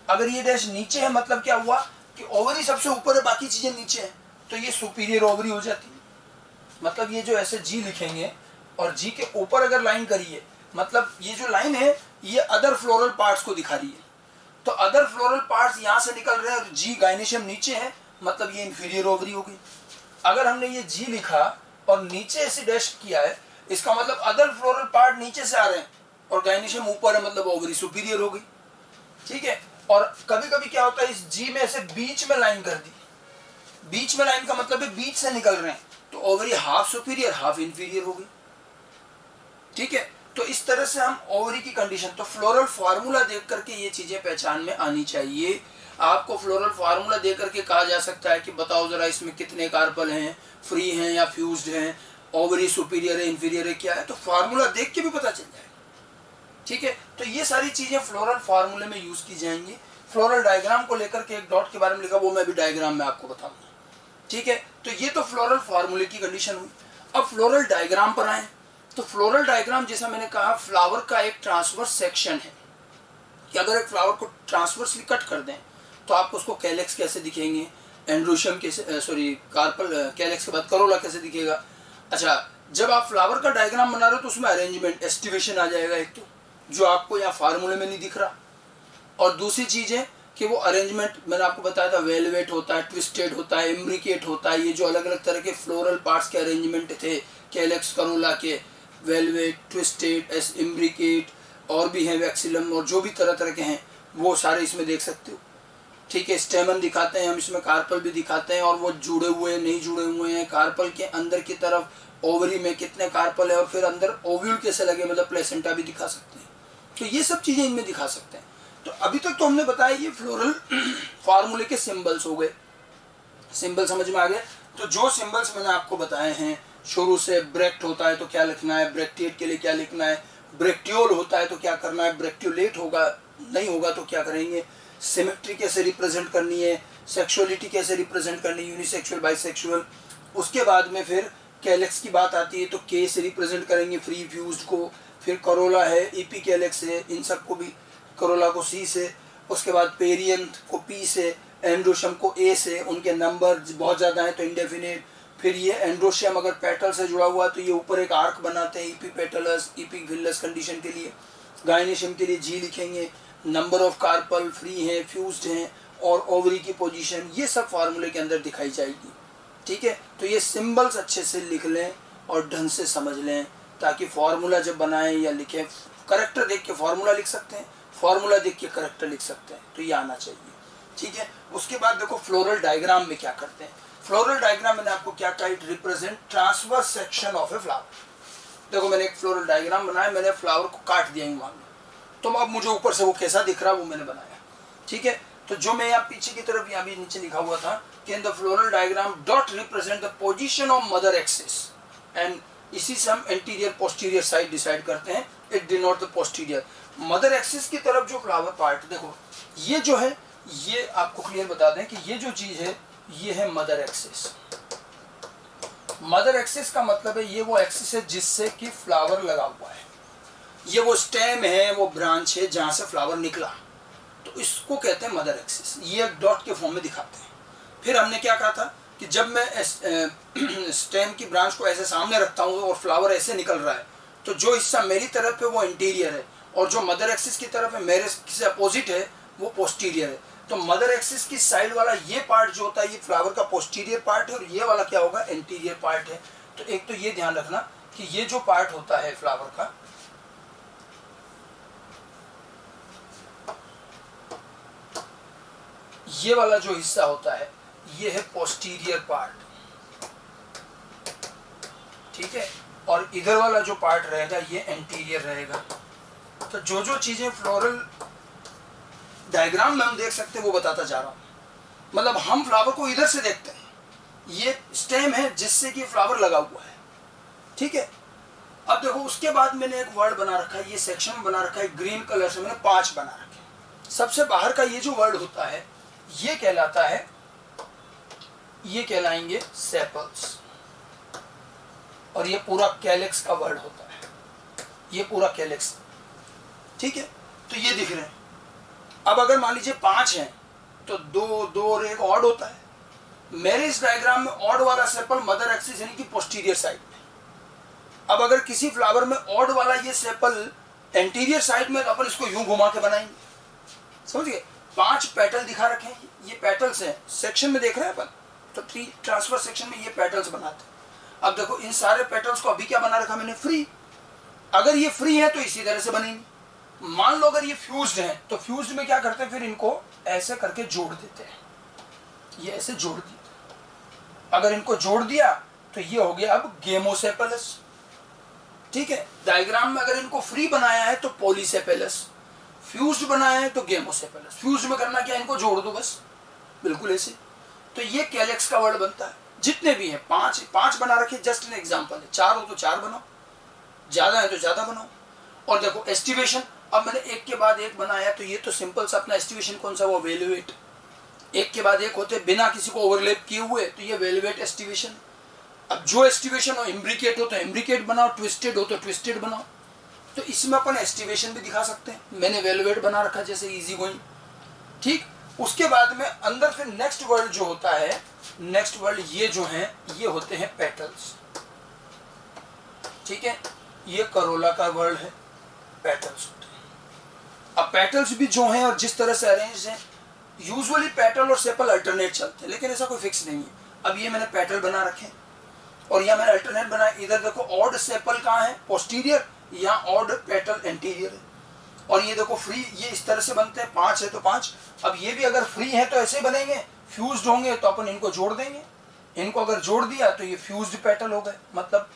A: अगर ये डैश नीचे है मतलब क्या हुआ कि ओवरी सबसे ऊपर है, बाकी चीजें नीचे हैं, तो ये सुपीरियर ओवरी हो जाती है। मतलब ये जो ऐसे जी लिखेंगे और जी के ऊपर अगर लाइन करिए, मतलब ये जो लाइन है ये अदर फ्लोरल पार्ट्स को दिखा रही है, तो अदर फ्लोरल पार्ट्स यहाँ से निकल रहे हैं और जी गाइनेशियम नीचे है, मतलब ये इंफीरियर ओवरी हो गई। अगर हमने ये जी लिखा और नीचे ऐसे डैश किया है, इसका मतलब अदर फ्लोरल पार्ट नीचे से आ रहे हैं और गाइनेशियम ऊपर है, मतलब ओवरी सुपीरियर हो गई। ठीक है। और कभी कभी क्या होता है, इस जी में ऐसे बीच में लाइन कर दी, बीच में लाइन का मतलब है बीच से निकल रहे हैं, तो ovary half superior half inferior हो गई। ठीक है। तो इस तरह से हम ओवरी की कंडीशन, तो फ्लोरल फार्मूला देख करके ये चीजें पहचान में आनी चाहिए। आपको फ्लोरल फार्मूला दे करके कहा जा सकता है कि बताओ जरा इसमें कितने कार्पल हैं, फ्री हैं या फ्यूज्ड हैं, ओवरी सुपीरियर है इंफीरियर है क्या है, तो फार्मूला देख के भी पता चल जाएगा। ठीक है। तो ये सारी चीजें फ्लोरल फार्मूले में यूज की जाएंगी। फ्लोरल डायग्राम को लेकर के एक डॉट के बारे में लिखा, वो मैं भी डायग्राम में आपको बताऊंगा। ठीक है। तो ये तो फ्लोरल फार्मूले की कंडीशन हुई। अब फ्लोरल डायग्राम पर आए, तो फ्लोरल डायग्राम जैसा मैंने कहा फ्लावर का एक ट्रांसवर्स सेक्शन है, कि अगर एक फ्लावर को ट्रांसवर्सली कट कर दें तो आपको उसको कैलेक्स कैसे दिखेंगे, एंड्रोशियम कैसे, सॉरी कार्पल, कैलेक्स के बाद करोला कैसे दिखेगा। अच्छा, जब आप फ्लावर का डायग्राम बना रहे हो तो उसमें अरेंजमेंट एस्टिवेशन आ जाएगा, एक तो जो आपको यहाँ फार्मूले में नहीं दिख रहा, और दूसरी चीज है कि वो अरेंजमेंट मैंने आपको बताया था, वेलवेट होता है, ट्विस्टेड होता है, इम्ब्रिकेट होता है, ये जो अलग अलग तरह के फ्लोरल पार्ट्स के अरेंजमेंट थे कैलेक्स करोला के, वेलवेट, ट्विस्टेड, इम्ब्रिकेट, और भी हैं वैक्सिलम, और जो भी तरह तरह के हैं वो सारे इसमें देख सकते हो। ठीक है। स्टेमन दिखाते हैं हम इसमें, कार्पल भी दिखाते हैं, और वो जुड़े हुए नहीं जुड़े हुए हैं, कार्पल के अंदर की तरफ ओवरी में कितने कार्पल है, और फिर अंदर ओव्यूल कैसे लगे, मतलब प्लेसेंटा भी दिखा सकते हैं। तो ये सब चीजें इनमें दिखा सकते हैं। तो अभी तक तो हमने बताया ये फ्लोरल फार्मूले के सिंबल्स हो गए, सिंबल समझ में आ गए। तो जो सिंबल्स मैंने आपको बताए हैं शुरू से, ब्रेक्ट होता है तो क्या लिखना है, ब्रेक्टिएट के लिए क्या लिखना है, ब्रेक्टियोल होता है तो क्या करना है, ब्रेक्टियोलेट होगा नहीं होगा तो क्या करेंगे, सिमेट्री कैसे रिप्रेजेंट करनी है, सेक्सुअलिटी कैसे रिप्रेजेंट करनी है, यूनिसेक्सुअल बाइसेक्सुअल। उसके बाद में फिर कैलेक्स की बात आती है तो के से रिप्रेजेंट करेंगे फ्री फ्यूज्ड को, फिर करोला है, ईपी कैलेक्स है, इन सब को भी, करोला को सी से, उसके बाद पेरियंथ को पी से, एंड्रोशियम को ए से, उनके नंबर बहुत ज़्यादा हैं तो इंडेफिनिट। फिर ये एंड्रोशियम अगर पेटल से जुड़ा हुआ तो ये ऊपर एक आर्क बनाते हैं, EP petals, EP villous condition के लिए। गायनेशियम के लिए जी लिखेंगे, नंबर ऑफ कार्पल, फ्री हैं, फ्यूज्ड हैं, और ओवरी की पोजीशन, ये सब फार्मूले के अंदर दिखाई जाएगी। ठीक है। तो ये सिंबल्स अच्छे से लिख लें और ढंग से समझ लें, ताकि फार्मूला जब बनाएं या लिखें, करेक्टर देख के फार्मूला लिख सकते हैं, फार्मूला देख के करेक्टर लिख सकते हैं, तो ये आना चाहिए। ठीक है। उसके बाद देखो फ्लोरल डायग्राम में क्या करते हैं। फ्लोरल डायग्राम मैंने आपको क्या कहा, it represent transverse section of a flower. देखो मैंने एक फ्लोरल डायग्राम बनाया, मैंने फ्लावर को काट दिया मान लो, तो अब मुझे ऊपर से वो कैसा दिख रहा है वो मैंने बनाया। ठीक है। तो जो मैं यहाँ पीछे की तरफ यहाँ भी नीचे लिखा हुआ था कि in the floral diagram dot represent the position of mother axis, and इसी से हम एंटीरियर पोस्टीरियर साइड डिसाइड करते हैं, it denote the posterior. Mother axis की तरफ जो फ्लावर पार्ट, देखो ये जो है, ये आपको क्लियर बता दें कि ये जो चीज है ये है मदर एक्सिस। मदर एक्सिस का मतलब है ये वो एक्सिस है जिससे कि फ्लावर लगा हुआ है, ये वो स्टेम है, वो ब्रांच है जहां से फ्लावर निकला, तो इसको कहते हैं मदर एक्सिस। ये एक डॉट के फॉर्म में दिखाते हैं। फिर हमने क्या कहा था कि जब मैं स्टेम की ब्रांच को ऐसे सामने रखता हूँ और फ्लावर ऐसे निकल रहा है, तो जो हिस्सा मेरी तरफ है वो इंटीरियर है, और जो मदर एक्सिस की तरफ है मेरे से अपोजिट है वो पोस्टीरियर है। तो मदर एक्सिस की साइड वाला ये पार्ट जो होता है ये फ्लावर का पोस्टीरियर पार्ट है, और ये वाला क्या होगा, इंटीरियर पार्ट है। तो एक तो ये ध्यान रखना कि ये जो पार्ट होता है फ्लावर का, ये वाला जो हिस्सा होता है ये है पोस्टीरियर पार्ट। ठीक है। और इधर वाला जो पार्ट रहेगा ये एंटीरियर रहेगा। तो जो जो चीजें फ्लोरल डायग्राम में हम देख सकते हैं वो बताता जा रहा हूं। मतलब हम फ्लावर को इधर से देखते हैं, ये स्टेम है जिससे कि फ्लावर लगा हुआ है। ठीक है। अब देखो उसके बाद मैंने एक वर्ड बना रखा है, ये सेक्शन बना रखा है ग्रीन कलर से, मैंने 5 बना रखे। सबसे बाहर का ये जो वर्ड होता है ये कहलाता है, ये कहलाएंगे सेपल्स, और ये पूरा कैलेक्स का वर्ड होता है, ये पूरा कैलेक्स। ठीक है। तो ये दिख रहे हैं। अब अगर मान लीजिए 5 हैं तो दो दो और एक ऑड होता है। मेरे इस डायग्राम में ऑड वाला सेपल मदर एक्सिस यानी कि पोस्टीरियर साइड में। अब अगर किसी फ्लावर में ऑड वाला ये सेपल एंटीरियर साइड में, तो अपन इसको यूं घुमा के बनाएंगे, समझ गए। 5 पेटल दिखा रखे हैं, ये पेटल्स हैं, सेक्शन में देख रहे हैं अपन, तो 3 ट्रांसफर सेक्शन में ये पेटल्स बनाते हैं। अब देखो इन सारे पेटल्स को अभी क्या बना रखा मैंने, फ्री। अगर ये फ्री है तो इसी तरह से बनेंगे। मान लो अगर ये फ्यूज्ड है, तो फ्यूज्ड में क्या करते हैं, फिर इनको ऐसे करके जोड़ देते हैं, ये ऐसे जोड़ दिया। अगर इनको जोड़ दिया तो ये हो गया अब गेमोसेपेलस, ठीक है। डायग्राम में अगर इनको फ्री बनाया है तो पॉलीसेपेलस, फ्यूज्ड बनाया है तो गेमोसेपेलस। फ्यूज्ड में करना क्या, इनको जोड़ दो बस, बिल्कुल ऐसे। तो ये कैलेक्स का वर्ड बनता है। जितने भी हैं 5 बना रखे, जस्ट एन एग्जांपल है। 4 हो तो 4 बनाओ, ज्यादा है तो ज्यादा बनाओ। और देखो एस्टिमेशन, अब मैंने एक के बाद एक बनाया, तो ये तो सिंपल सा अपना एस्टिमेशन कौन सा, वो वेल्युएट। एक के बाद एक होते बिना किसी को ओवरलैप किए हुए, तो ये वेल्युएट एस्टिमेशन। अब जो एस्टिमेशन हो, इम्ब्रिकेट हो तो इम्ब्रिकेट बनाओ, ट्विस्टेड हो तो ट्विस्टेड बनाओ। तो इसमें अपन एस्टिमेशन भी दिखा सकते हैं। मैंने वेल्युएट बना रखा जैसे इजी गोइंग, ठीक। उसके बाद में अंदर फिर नेक्स्ट वर्ड जो होता है, नेक्स्ट वर्ड ये जो है ये होते हैं पेटल्स, ठीक है। ये करोला का वर्ड है, पेटल्स होते हैं। अब पेटल्स भी जो हैं और जिस तरह से अरेंज हैं, यूजुअली पेटल और सेपल अल्टरनेट चलते हैं, लेकिन ऐसा कोई फिक्स नहीं है। अब ये मैंने पेटल बना रखे हैं और यहाँ मैंने अल्टरनेट बनाया। इधर देखो ऑड सेपल कहाँ है, पोस्टीरियर, यहाँ ऑड पेटल एंटीरियर है। और ये देखो फ्री, ये इस तरह से बनते हैं, 5 है तो 5। अब ये भी अगर फ्री है तो ऐसे बनेंगे, फ्यूज्ड होंगे तो अपन इनको जोड़ देंगे। इनको अगर जोड़ दिया तो ये फ्यूज्ड पेटल हो गए, मतलब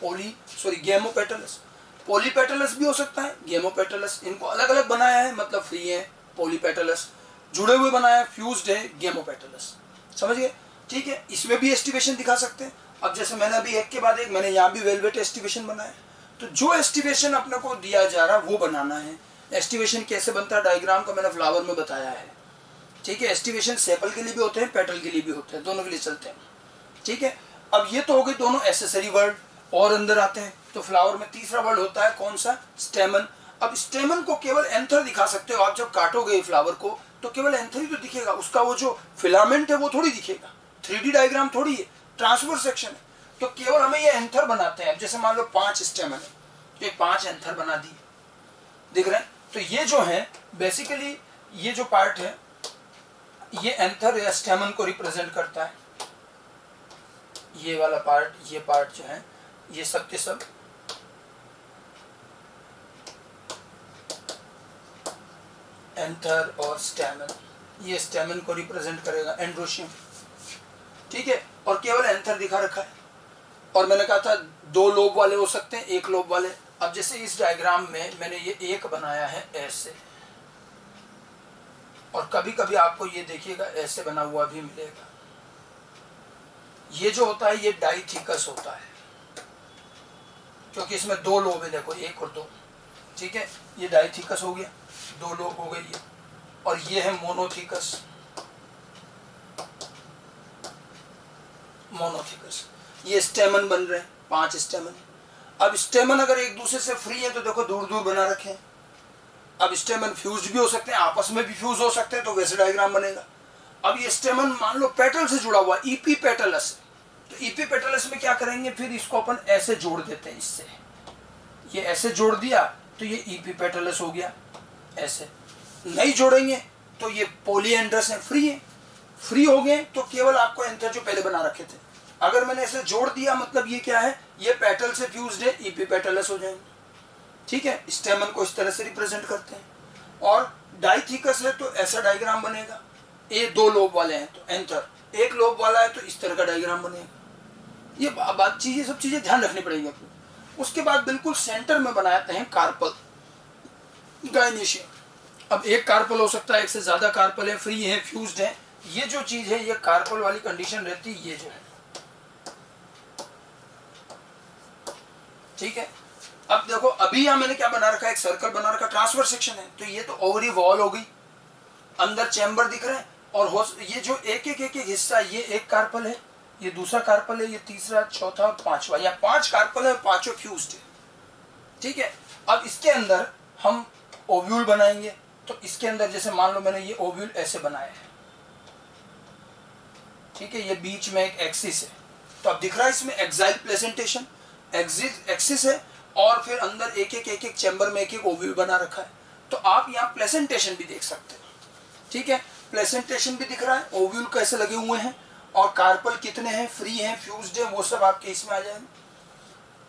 A: गेमोपेटलस। पॉलीपेटलस भी हो सकता है, गेमोपेटलस। इनको अलग अलग बनाया है, मतलब फ्री है पॉलीपेटलस, जुड़े हुए बनाया है फ्यूज्ड है गेमोपेटलस, समझ गए, ठीक है। इसमें भी एस्टिमेशन दिखा सकते हैं। अब जैसे मैंने अभी एक के बाद एक, मैंने यहाँ भी वेलवेट एस्टिमेशन बनाया, तो जो एस्टिमेशन अपने को दिया जा रहा है वो बनाना है। एस्टिमेशन कैसे बनता है, डायग्राम का मैंने फ्लावर में बताया है, ठीक है। एस्टिमेशन सेपल के लिए भी होते हैं, पेटल के लिए भी होते हैं, दोनों के लिए चलते हैं, ठीक है। अब ये तो हो गई दोनों एसेसरी वर्ड, और अंदर आते हैं तो फ्लावर में तीसरा वर्ड होता है कौन सा, स्टेमन। अब स्टेमन को केवल एंथर दिखा सकते हो आप, जब काटोगे फ्लावर को तो केवल एंथर ही तो दिखेगा, उसका वो जो फिलामेंट है वो थोड़ी दिखेगा। 3D डायग्राम थोड़ी है, ट्रांसफर सेक्शन है, तो केवल हमें ये एंथर बनाते हैं। अब जैसे मान लो 5 स्टेमन है, तो 5 एंथर बना दिए, दिख रहे हैं। तो ये जो है बेसिकली ये जो पार्ट है ये एंथर या स्टेमन को रिप्रेजेंट करता है। ये वाला पार्ट, ये पार्ट जो है ये सब के सब एंथर और स्टेमन, ये स्टेमन को रिप्रेजेंट करेगा, एंड्रोशियम, ठीक है। और केवल एंथर दिखा रखा है। और मैंने कहा था 2 लोब वाले हो सकते हैं, 1 लोब वाले। अब जैसे इस डायग्राम में मैंने ये एक बनाया है ऐसे, और कभी कभी आपको ये देखिएगा ऐसे बना हुआ भी मिलेगा। ये जो होता है ये डाइथिकस होता है, क्योंकि इसमें 2 लोब है, देखो 1 और 2, ठीक है। ये डाइथिकस हो गया, 2 लोब हो गए ये। और ये है मोनोथिकस, मोनोथिकस। ये स्टेमन बन रहे हैं, 5 स्टेमन। अब स्टेमन अगर एक दूसरे से फ्री है तो देखो दूर दूर बना रखे हैं। अब स्टेमन फ्यूज भी हो सकते हैं, आपस में भी फ्यूज हो सकते हैं, तो वैसे डायग्राम बनेगा। अब ये स्टेमन मान लो पेटल से जुड़ा हुआ, ईपी पेटलस, तो ईपी पेटलस में क्या करेंगे, फिर इसको अपन ऐसे जोड़ देते हैं, इससे ये ऐसे जोड़ दिया तो ये ईपी पेटलस हो गया। ऐसे नहीं जोड़ेंगे तो ये पॉलीएंड्रस है, फ्री है। फ्री हो गए तो केवल आपको एंथर जो पहले बना रखे थे, अगर मैंने ऐसे जोड़ दिया मतलब ये क्या है, ये पेटल से फ्यूज्ड है, ईपी पेटलस हो जाएंगे, ठीक है। स्टेमन को इस तरह से रिप्रेजेंट करते हैं। और डाइथिकस है तो ऐसा डायग्राम बनेगा। ये 2 लोब वाले हैं तो एंथर, 1 लोब वाला है तो इस तरह का डायग्राम बनेगा। ये बात चीजें, सब चीजें ध्यान रखनी पड़ेगी आपको। उसके बाद बिल्कुल सेंटर में बनाते हैं कार्पल, गायनेशियम। अब एक कार्पल हो सकता है, एक से ज्यादा कार्पल है, फ्री है, फ्यूज्ड है। ये जो चीज है ये कार्पल वाली कंडीशन रहती है, ये जो है, ठीक है। अब देखो अभी यहाँ मैंने क्या बना रखा है, एक सर्कल बना रखा, ट्रांसफर सेक्शन है, तो ये तो ओवरी वॉल हो गई, अंदर चैम्बर दिख रहे हैं। और ये जो एक एक हिस्सा, ये एक कार्पल है, ये दूसरा कार्पल है, ये तीसरा, चौथा और 5वां, या 5 कार्पल है, 5 फ्यूज्ड है, ठीक है। अब इसके अंदर हम ओव्यूल बनाएंगे, तो इसके अंदर जैसे मान लो मैंने ये ओव्यूल ऐसे बनाया है, ठीक है, ये बीच में एक एक्सिस है, तो अब दिख रहा है इसमें एक्साइल प्लेसेंटेशन, एक्सिस है, और फिर अंदर एक एक चैम्बर में एक ओव्यूल बना रखा है। तो आप यहाँ प्लेसेंटेशन भी देख सकते हो, ठीक है, प्लेसेंटेशन भी दिख रहा है, ओव्यूल कैसे लगे हुए हैं, और कार्पल कितने हैं, फ्री हैं, फ्यूज्ड हैं, वो सब आपके इसमें आ जाएंगे।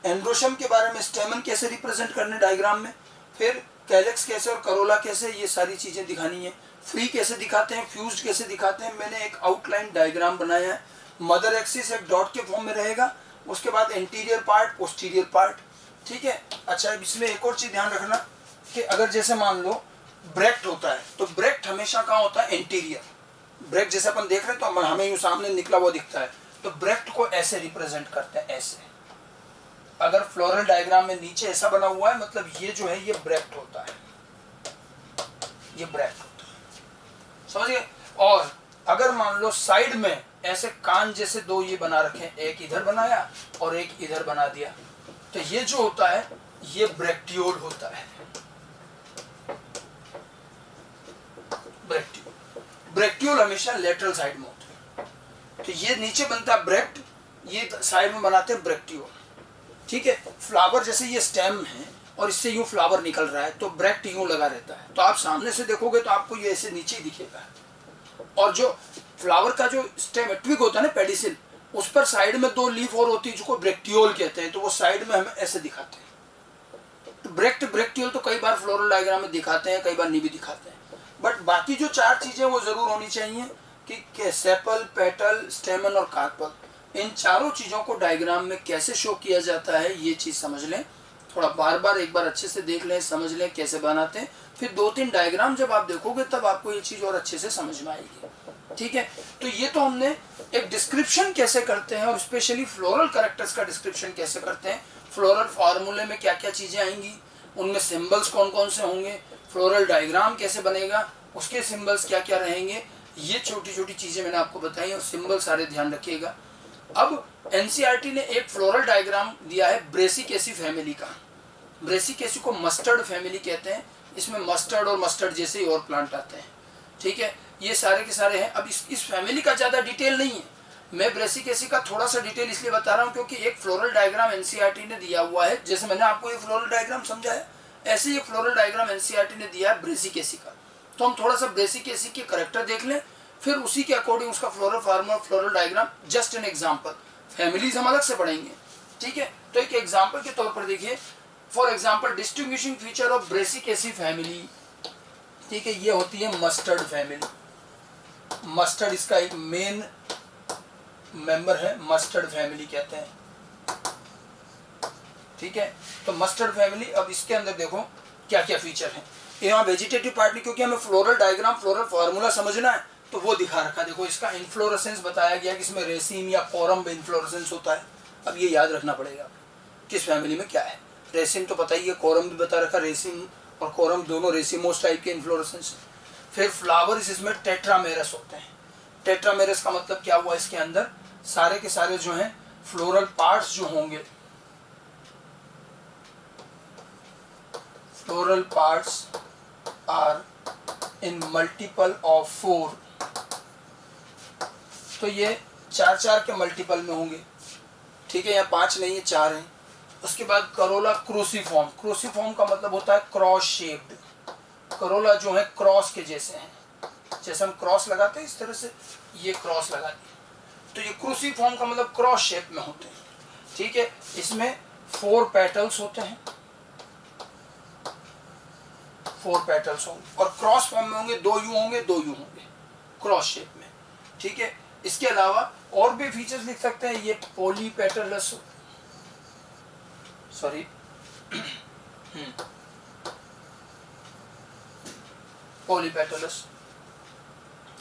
A: एंड्रोशियम के बारे में, स्टेमन कैसे रिप्रेजेंट करने डायग्राम में, फिर कैलेक्स कैसे और करोला कैसे, ये सारी चीजें दिखानी है। फ्री कैसे दिखाते हैं, फ्यूज्ड कैसे दिखाते हैं, मैंने एक आउटलाइन डायग्राम बनाया है। मदर एक्सिस एक डॉट के फॉर्म में रहेगा, उसके बाद इंटीरियर पार्ट, पोस्टीरियर पार्ट, ठीक है। अच्छा, इसमें एक और चीज ध्यान रखना कि अगर जैसे मान लो ब्रेक्ट होता है, तो ब्रेक्ट हमेशा कहाँ होता है, इंटीरियर। ब्रेक्ट जैसे अपन देख रहे हैं तो हमें यूं सामने निकला हुआ दिखता है, तो ब्रेक्ट को ऐसे रिप्रेजेंट करते हैं, ऐसे। अगर फ्लोरल डायग्राम में नीचे ऐसा बना हुआ है, मतलब ये जो है ये ब्रेक्ट होता है, ये ब्रेक्ट होता है, समझ गए। और अगर मान लो साइड में ऐसे कान जैसे दो ये बना रखे, एक इधर बनाया और एक इधर बना दिया, तो ये जो होता है ये ब्रेक्टियोल होता है। ब्रेक्टियोल हमेशा लेटरल साइड में होता है, तो ये नीचे बनता है ब्रेक्ट, ये साइड में बनाते हैं ब्रेक्टियोल, ठीक है। फ्लावर जैसे ये स्टेम है और इससे यूं फ्लावर निकल रहा है, तो ब्रेक्ट यूं लगा रहता है, तो आप सामने से देखोगे तो आपको ये ऐसे नीचे दिखेगा। और जो फ्लावर का जो स्टेम ट्विग होता है ना, पेडिसिल, उस पर साइड में दो लीफ और होती है जिसको ब्रेक्टियोल कहते हैं, तो वो साइड में हमें ऐसे दिखाते हैं। तो ब्रेक्टियोल तो कई बार फ्लोरल डायग्राम में दिखाते हैं, कई बार नहीं भी दिखाते हैं, बट बाकी जो चार चीजें वो जरूर होनी चाहिए कि सेपल, पेटल, स्टेमन और कार्पल, इन चारों चीजों को डायग्राम में कैसे शो किया जाता है ये चीज समझ लें। थोड़ा बार बार एक बार अच्छे से देख लें, समझ लें कैसे बनाते हैं, फिर 2-3 डायग्राम जब आप देखोगे तब आपको ये चीज और अच्छे से समझ में आएगी, ठीक है। तो ये तो हमने एक डिस्क्रिप्शन कैसे करते हैं, और स्पेशली फ्लोरल कैरेक्टर्स का डिस्क्रिप्शन कैसे करते हैं, फ्लोरल फार्मूले में क्या क्या चीजें आएंगी, उनमें सिंबल्स कौन कौन से होंगे, फ्लोरल डायग्राम कैसे बनेगा, उसके सिंबल्स क्या क्या रहेंगे, ये छोटी छोटी चीजें मैंने आपको बताई, और सिंबल सारे ध्यान रखिएगा। अब एनसीईआरटी ने एक फ्लोरल डायग्राम दिया है ब्रेसिकेसी फैमिली का। ब्रेसिकेसी को मस्टर्ड फैमिली कहते हैं, इसमें मस्टर्ड और मस्टर्ड जैसे ही और प्लांट आते हैं, ठीक है। ये सारे के सारे हैं। अब इस फैमिली का ज़्यादा डिटेल नहीं है, मैं ब्रेसिकेसी का थोड़ा सा डिटेल इसलिए बता रहा हूँ क्योंकि एक फ्लोरल डायग्राम एनसीईआरटी ने दिया हुआ है, जैसे मैंने आपको ये फ्लोरल डायग्राम समझाया, ऐसे ही फ्लोरल डायग्राम एनसीईआरटी ने दिया है ब्रेसिकेसी का। तो हम थोड़ा सा ब्रेसिकेसी के करैक्टर देख लें, फिर उसी के अकॉर्डिंग उसका floral formula, floral diagram, just an example. Families हम अलग से पढ़ेंगे, ठीक है। तो एक एग्जाम्पल के तौर पर देखिए, for example distinguishing feature of Brassicaceae family, ठीक है, ये होती है मस्टर्ड फैमिली। मस्टर्ड इसका एक मेन मेंबर है, मस्टर्ड फैमिली कहते हैं, ठीक है। तो मस्टर्ड फैमिली, अब इसके अंदर देखो क्या क्या फीचर है। यहाँ वेजिटेटिव पार्ट में, क्योंकि हमें फ्लोरल डायग्राम, फ्लोरल फार्मूला समझना है, तो वो दिखा रखा। देखो इसका इन्फ्लोरेसेंस बताया गया कि इसमें रेसिम या कोरम में इन्फ्लोरेसेंस होता है। अब ये याद रखना पड़ेगा किस फैमिली में क्या है। रेसिम तो पता ही है, कोरम भी बता रखा, रेसिम और कोरम दोनों रेसिमोस टाइप के इन्फ्लोरेसेंस। फिर फ्लावर्स इसमें टेट्रामेरस होते हैं। टेट्रामेरस का मतलब क्या हुआ, इसके अंदर सारे के सारे जो हैं फ्लोरल पार्ट्स जो होंगे, floral parts are in multiple of 4, तो ये 4 के मल्टीपल में होंगे, ठीक है। यहाँ 5 नहीं है, 4 हैं। उसके बाद करोला क्रूसीफॉर्म। क्रूसीफॉर्म का मतलब होता है क्रॉस शेप्ड। करोला जो है क्रॉस के जैसे हैं, जैसे हम क्रॉस लगाते हैं इस तरह से ये क्रॉस लगा दिए, तो ये क्रूसीफॉर्म का मतलब क्रॉस शेप में होते हैं, ठीक है। इसमें 4 पेटल्स होते हैं, 4 पेटल्स होंगे, और क्रॉस फॉर्म में होंगे, 2 यूं होंगे, 2 यूं होंगे, क्रॉस शेप में, ठीक है। इसके अलावा और भी फीचर्स लिख सकते हैं, ये पॉलीपेटलस, सॉरी पॉलीपेटलस।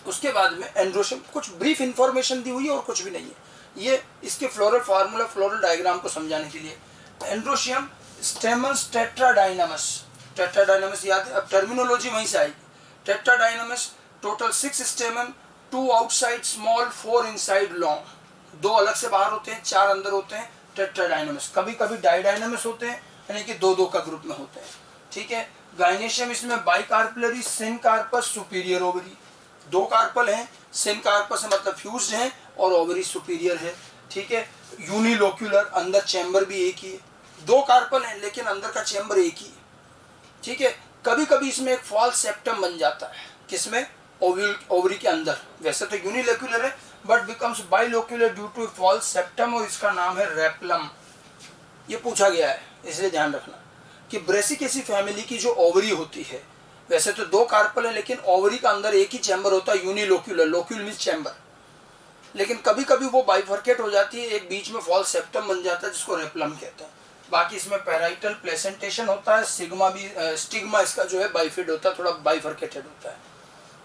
A: उसके बाद में एंड्रोशियम, कुछ ब्रीफ इंफॉर्मेशन दी हुई है और कुछ भी नहीं है, ये इसके फ्लोरल फार्मूला, फ्लोरल डायग्राम को समझाने के लिए। एंड्रोशियम स्टेमन्स टेट्राडाइनमस, टेट्राडाइनमस याद है, अब टर्मिनोलॉजी वहीं से आएगी। Tetradynamous, total 6 stamen, 2 outside small, 4 inside long. 2 अलग से बाहर होते हैं, 4 अंदर होते हैं, टेट्राडाइनमस। कभी कभी डाइडाइनमस होते हैं, यानी कि 2-2 का ग्रुप में होते हैं, ठीक है। गाइनेशियम इसमें bicarpellary, syncarpous, superior ovary, 2 carpel हैं, सिन कार्पस है मतलब फ्यूज्ड है और ओवरी सुपीरियर है, ठीक है। यूनिलोक्यूलर, अंदर चैम्बर भी एक ही है, 2 कार्पल हैं लेकिन अंदर का चैम्बर एक ही है, ठीक है। कभी कभी इसमें एक फॉल्स सेप्टम बन जाता है, किसमें, ओवरी के अंदर। वैसे तो यूनिलोक्यूलर है but becomes bilocular due to false septum, और इसका नाम है रेपलम। ये पूछा गया है, इसलिए ध्यान रखना कि ब्रेसिकेसी फैमिली की जो ओवरी होती है, वैसे तो 2 कार्पल है लेकिन ओवरी का अंदर एक ही चैम्बर होता है, यूनिलोक्यूलर, लोक्यूल मींस चैम्बर, लेकिन कभी कभी वो बाइफर्केट हो जाती है, एक बीच में फॉल्स सेप्टम बन जाता है जिसको रेपलम कहते हैं। बाकी इसमें पैराइटल प्लेसेंटेशन होता है, सिग्मा भी, स्टिग्मा इसका जो है बाइफिड होता है, थोड़ा बाइफर्केटेड होता है,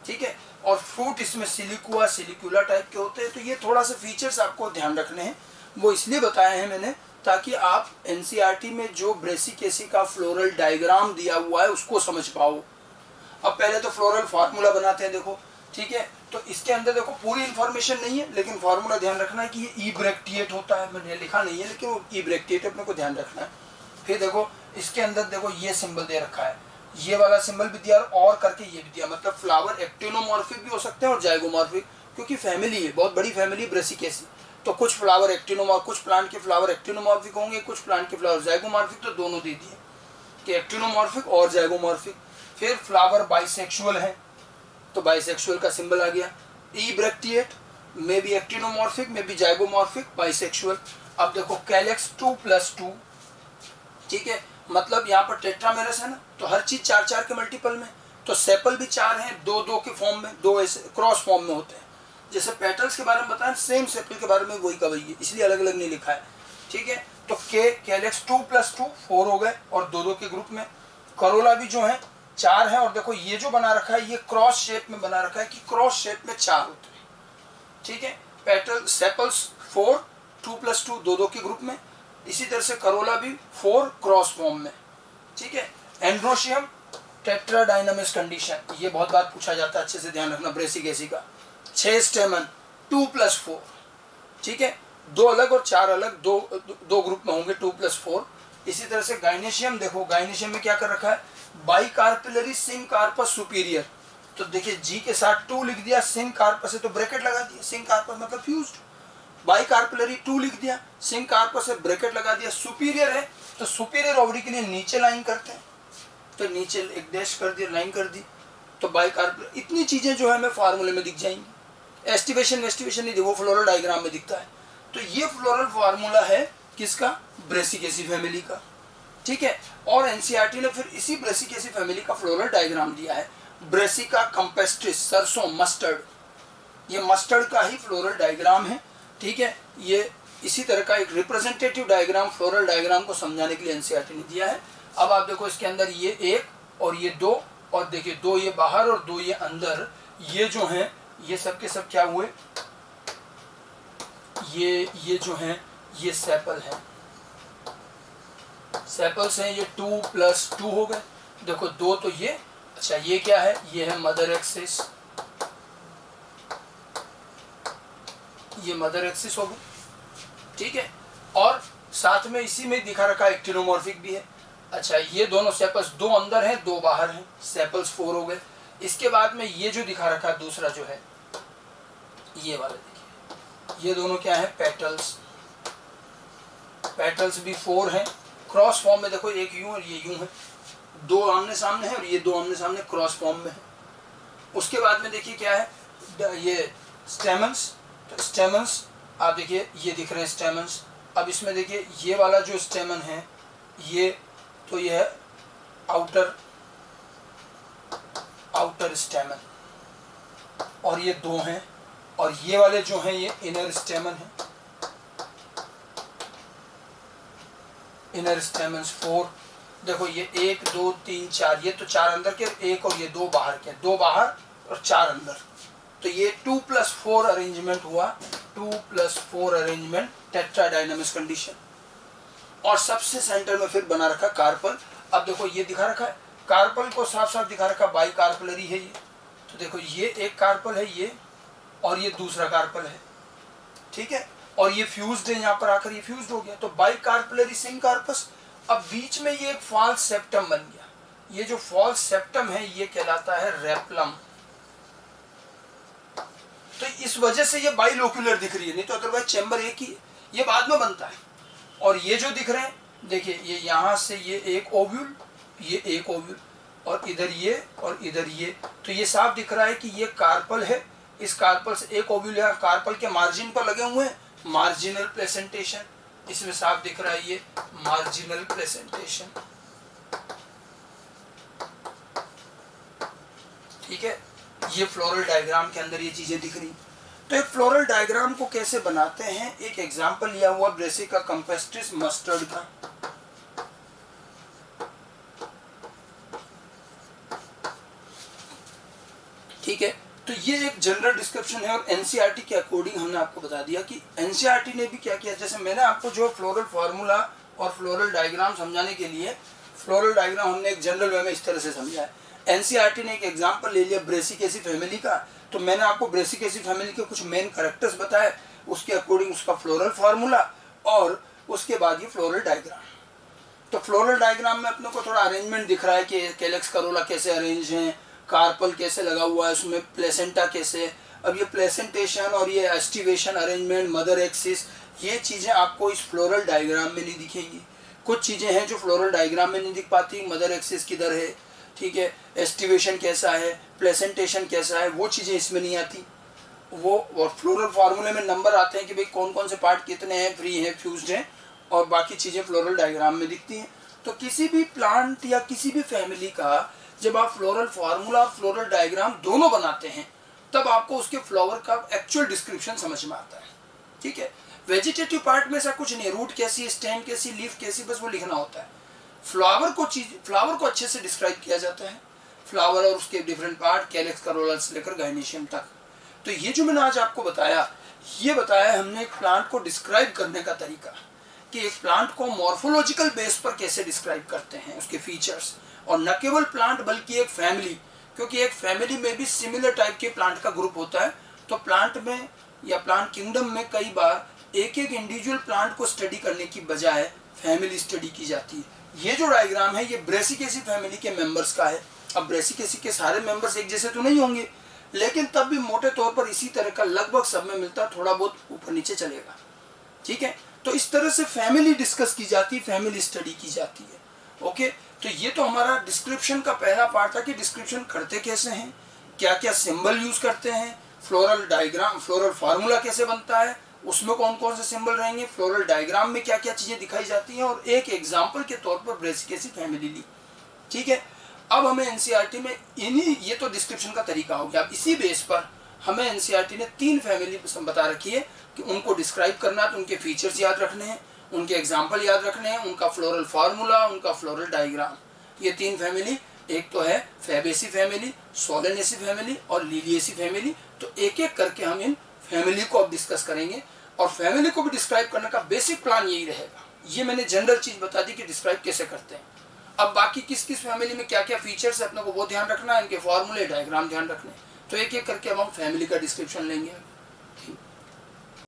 A: ठीक है। और फ्रूट इसमें सिलिकुआ, सिलिकुला टाइप के होते हैं। तो ये थोड़ा सा फीचर्स आपको ध्यान रखने हैं, वो इसलिए बताए हैं मैंने ताकि आप एनसीईआरटी में जो ब्रेसिकेसी का फ्लोरल डायग्राम दिया हुआ है उसको समझ पाओ। अब पहले तो फ्लोरल फार्मूला बनाते हैं, देखो, ठीक है। तो इसके अंदर देखो पूरी इंफॉर्मेशन नहीं है लेकिन फार्मूला ध्यान रखना है कि ये ई ब्रैक्टिएट होता है, मैंने लिखा नहीं है लेकिन वो ई ब्रैक्टिएट अपने को ध्यान रखना है। फिर देखो इसके अंदर देखो ये सिंबल दे रखा है, ये वाला सिंबल भी दिया और करके ये भी दिया, मतलब फ्लावर एक्टिनोमॉर्फिक भी हो सकते हैं और जाइगोमॉर्फिक, क्योंकि फैमिली है, बहुत बड़ी फैमिली ब्रेसिकेसी। तो कुछ फ्लावर एक्टिनोमॉर्फिक, कुछ प्लांट के फ्लावर एक्टिनोमॉर्फिक होंगे, कुछ प्लांट के फ्लावर जाइगोमॉर्फिक, तो दोनों दे दिए कि एक्टिनोमॉर्फिक और जाइगोमॉर्फिक। फिर फ्लावर बाइसेक्सुअल है तो बाइसेक्सुअल का सिंबल आ गया। ई ब्रैक्टिएट में भी एक्टिनोमॉर्फिक, में भी जाइगोमॉर्फिक, बाइसेक्सुअल। अब देखो कैलेक्स 2+2, ठीक है, मतलब यहाँ पर टेट्रामेरस है ना, तो हर चीज 4-4 के मल्टीपल में, तो सेपल भी 4 हैं, 2-2 के फॉर्म में, 2 ऐसे क्रॉस फॉर्म में होते हैं। जैसे पेटल्स के बारे में बताया, सेम सेपल के बारे में वही का वही है, इसलिए अलग अलग नहीं लिखा है, ठीक है। तो कैलेक्स 2+2 4 हो गए और 2-2 के ग्रुप में। करोला भी जो है 4 है, और देखो ये जो बना रखा है ये क्रॉस शेप में बना रखा है कि क्रॉस शेप में 4 होते हैं, ठीक है। पेटल सेपल्स 4, 2+2 2-2 के ग्रुप में। इसी तरह से करोला भी 4 क्रॉस फॉर्म में, ठीक है। एंड्रोशियम टेट्राडाइनमस कंडीशन, ये बहुत बार पूछा जाता है, अच्छे से ध्यान रखना ब्रेसिकेसी का। 6 स्टेमन 2+4, ठीक है, 2 अलग और 4 अलग, दो ग्रुप में होंगे 2+4। इसी तरह से गाइनेशियम, देखो गाइनेशियम में क्या कर रखा है, बाइकार्पिलरी सिंकार्पस सुपीरियर, तो देखिए जी के साथ 2 लिख दिया, सिंकार्पस है तो ब्रैकेट लगा दिया, सिंकार्पस मतलब फ्यूज्ड। बाइकार्पिलरी 2 लिख दिया, सिंकार्पस से ब्रैकेट लगा दिया। सुपीरियर है तो सुपीरियर ओवरी के लिए नीचे लाइन करते हैं, तो नीचे एक डैश कर दिया, लाइन कर दी, तो बाइकार्पिलरी। इतनी चीजें जो है हमें फार्मूले में दिख जाएंगी, एस्टिवेशन वेस्टिवेशन नहीं, वो फ्लोरल डायग्राम में दिखता है। तो ये फ्लोरल फार्मूला है किसका, ब्रेसिकेसी फैमिली का, ठीक है। और एनसीईआरटी ने फिर इसी ब्रेसिकेसी फैमिली का फ्लोरल डायग्राम दिया है, ब्रेसिका कंपेस्ट्रिस, सरसों, मस्टर्ड, ये मस्टर्ड का ही फ्लोरल डायग्राम है, ठीक है। ये इसी तरह का एक रिप्रेजेंटेटिव डायग्राम, फ्लोरल डायग्राम को समझाने के लिए एनसीईआरटी ने दिया है। अब आप देखो इसके अंदर ये 1 और ये 2, और देखिए 2 ये बाहर और 2 ये अंदर, ये जो हैं ये सब के सब क्या हुए, ये जो हैं ये सेपल हैं, सेपल्स हैं, ये 2+2 हो गए। देखो 2 तो ये, अच्छा ये क्या है, ये है मदर एक्सिस, ये मदर एक्सिस हो गई, ठीक है। और साथ में इसी में दिखा रखा एक्टिनोमॉर्फिक भी है। अच्छा ये दोनों सेपल्स, 2 अंदर हैं 2 बाहर हैं, सेपल्स 4 हो गए। इसके बाद में ये जो दिखा रखा है दूसरा जो है ये वाला, देखिए ये दोनों क्या है, पेटल्स, पेटल्स भी 4 हैं, क्रॉस फॉर्म में। देखो एक यूं और ये यूं है, 2 आमने सामने है और ये 2 आमने सामने क्रॉस फॉर्म में है। उसके बाद में देखिए क्या है, ये स्टेमन्स, तो स्टेमन्स आप देखिए ये दिख रहे हैं स्टेमन्स। अब इसमें देखिए ये वाला जो स्टेमन है ये, तो ये है आउटर स्टेमन, और ये 2 हैं, और ये वाले जो हैं ये इनर स्टेमन है, इनर स्टेमन्स 4। देखो ये 1 2 3 4, ये तो 4 अंदर के, 1 और ये 2 बाहर के, 2 बाहर और 4 अंदर, तो ये 2+4 अरेंजमेंट हुआ, 2+4 अरेंजमेंट टेट्राडाइनमस कंडीशन। और सबसे सेंटर में फिर बना रखा कार्पल। अब देखो ये दिखा रखा है, कार्पल को साफ साफ दिखा रखा, बाई कार्पलरी है ये, तो देखो ये एक कार्पल है ये, और ये दूसरा कार्पल है, ठीक है। और ये फ्यूज्ड है, यहाँ पर आकर ये फ्यूज्ड हो गया, तो बाई कार्पलरी सिंकार्पस। अब बीच में ये एक फॉल्स सेप्टम बन गया, ये जो फॉल्स सेप्टम है ये कहलाता है रेपलम, तो इस वजह से ये बाइलोक्यूलर दिख रही है, नहीं तो अदरवाइज चैम्बर एक ही है, ये बाद में बनता है। और ये जो दिख रहे हैं देखिए, ये यहाँ से ये एक ओव्यूल, ये एक ओव्यूल, और इधर ये और इधर ये, तो ये साफ दिख रहा है कि ये कार्पल है। इस कार्पल से एक ओव्यूल यहाँ कार्पल के मार्जिन पर लगे हुए हैं, मार्जिनल प्लेसेंटेशन, इसमें साफ दिख रहा है ये मार्जिनल प्लेसेंटेशन। ठीक है, ये फ्लोरल डायग्राम के अंदर ये चीजें दिख रही। तो एक फ्लोरल डायग्राम को कैसे बनाते हैं, एक एग्जांपल लिया हुआ ब्रेसिका कैम्पेस्ट्रिस मस्टर्ड का। ठीक है, तो ये एक जनरल डिस्क्रिप्शन है और एनसीईआरटी के अकॉर्डिंग हमने आपको बता दिया कि एनसीईआरटी ने भी क्या किया। जैसे मैंने आपको जो फ्लोरल फार्मूला और फ्लोरल डायग्राम समझाने के लिए, फ्लोरल डायग्राम हमने एक जनरल वे में इस तरह से समझा है। एनसीईआरटी ने एक एग्जांपल ले लिया ब्रेसिकेसी फैमिली का, तो मैंने आपको ब्रेसिकेसी फैमिली के कुछ मेन कैरेक्टर्स बताए, उसके अकॉर्डिंग उसका फ्लोरल फार्मूला और उसके बाद ये फ्लोरल डायग्राम। तो फ्लोरल डायग्राम में अपने को थोड़ा अरेंजमेंट दिख रहा है कि कैलेक्स करोला कैसे अरेंज हैं, कार्पल कैसे लगा हुआ है, उसमें प्लेसेंटा कैसे। अब ये प्लेसेंटेशन और ये एस्टिवेशन अरेंजमेंट, मदर एक्सिस, ये चीज़ें आपको इस फ्लोरल डायग्राम में नहीं दिखेंगी। कुछ चीज़ें हैं जो फ्लोरल डायग्राम में नहीं दिख पाती, मदर एक्सिस किधर है, ठीक है, एस्टिवेशन कैसा है, प्लेसेंटेशन कैसा है, वो चीज़ें इसमें नहीं आती। वो और फ्लोरल फार्मूले में नंबर आते हैं कि भाई कौन कौन से पार्ट कितने हैं, फ्री हैं, फ्यूज्ड हैं, और बाकी चीज़ें फ्लोरल डायग्राम में दिखती हैं। तो किसी भी प्लांट या किसी भी फैमिली का जब आप फ्लोरल फार्मूला और फ्लोरल डायग्राम दोनों बनाते हैं, तब आपको उसके फ्लावर का एक्चुअल डिस्क्रिप्शन समझ में आता है। ठीक है, वेजिटेटिव पार्ट में ऐसा कुछ नहीं, रूट कैसी, स्टेम कैसी, लीफ कैसी, बस वो लिखना होता है। फ्लावर को अच्छे से डिस्क्राइब किया जाता है, फ्लावर और उसके डिफरेंट पार्ट, कैलेक्स करोला से लेकर गायनेशियम तक। तो ये जो मैंने आज आपको बताया, ये बताया हमने एक प्लांट को डिस्क्राइब करने का तरीका, कि एक प्लांट को मॉर्फोलॉजिकल बेस पर कैसे डिस्क्राइब करते हैं, उसके फीचर्स, और न केवल प्लांट बल्कि एक फैमिली, क्योंकि एक फैमिली में भी सिमिलर टाइप के प्लांट का ग्रुप होता है। तो प्लांट में या प्लांट किंगडम में कई बार एक एक इंडिविजुअल प्लांट को स्टडी करने की बजाय फैमिली स्टडी की जाती है। ये जो डायग्राम है ये ब्रेसिकेसी फैमिली के मेंबर्स का है। अब ब्रेसिकेसी के सारे मेंबर्स एक जैसे तो नहीं होंगे, लेकिन तब भी मोटे तौर पर इसी तरह का लगभग सब में मिलता है, थोड़ा बहुत ऊपर नीचे चलेगा। ठीक है, तो इस तरह से फैमिली डिस्कस की जाती है, फैमिली स्टडी की जाती है। ओके, तो ये तो हमारा डिस्क्रिप्शन का पहला पार्ट था कि डिस्क्रिप्शन करते कैसे हैं, क्या क्या सिंबल यूज करते हैं, फ्लोरल डायग्राम, फ्लोरल फार्मूला कैसे बनता है, उसमें कौन कौन से सिंबल रहेंगे, फ्लोरल डायग्राम में क्या क्या चीजें दिखाई जाती हैं, और एक एग्जाम्पल के तौर पर ब्रेसिकेसी फैमिली ली। ठीक है, अब हमें एनसीईआरटी में ये तो डिस्क्रिप्शन का तरीका हो गया। अब इसी बेस पर हमें एनसीईआरटी ने 3 फैमिली बता रखी है कि उनको डिस्क्राइब करना है, तो उनके फीचर्स याद रखने हैं, उनके एग्जाम्पल याद रखने हैं, उनका फ्लोरल फार्मूला, उनका फ्लोरल डायग्राम। ये 3 फैमिली, एक तो है फैबेसी फैमिली, सोलेनेसी फैमिली और लिलिएसी फैमिली। तो एक एक करके हम इन फैमिली को अब डिस्कस करेंगे, और फैमिली को भी डिस्क्राइब करने का बेसिक प्लान यही रहेगा। ये मैंने जनरल चीज बता दी कि डिस्क्राइब कैसे करते हैं। अब बाकी किस किस फैमिली में क्या क्या फीचर्स है अपने को वो ध्यान रखना है, इनके फॉर्मूले डायग्राम ध्यान रखने। तो एक एक करके अब हम फैमिली का डिस्क्रिप्शन लेंगे।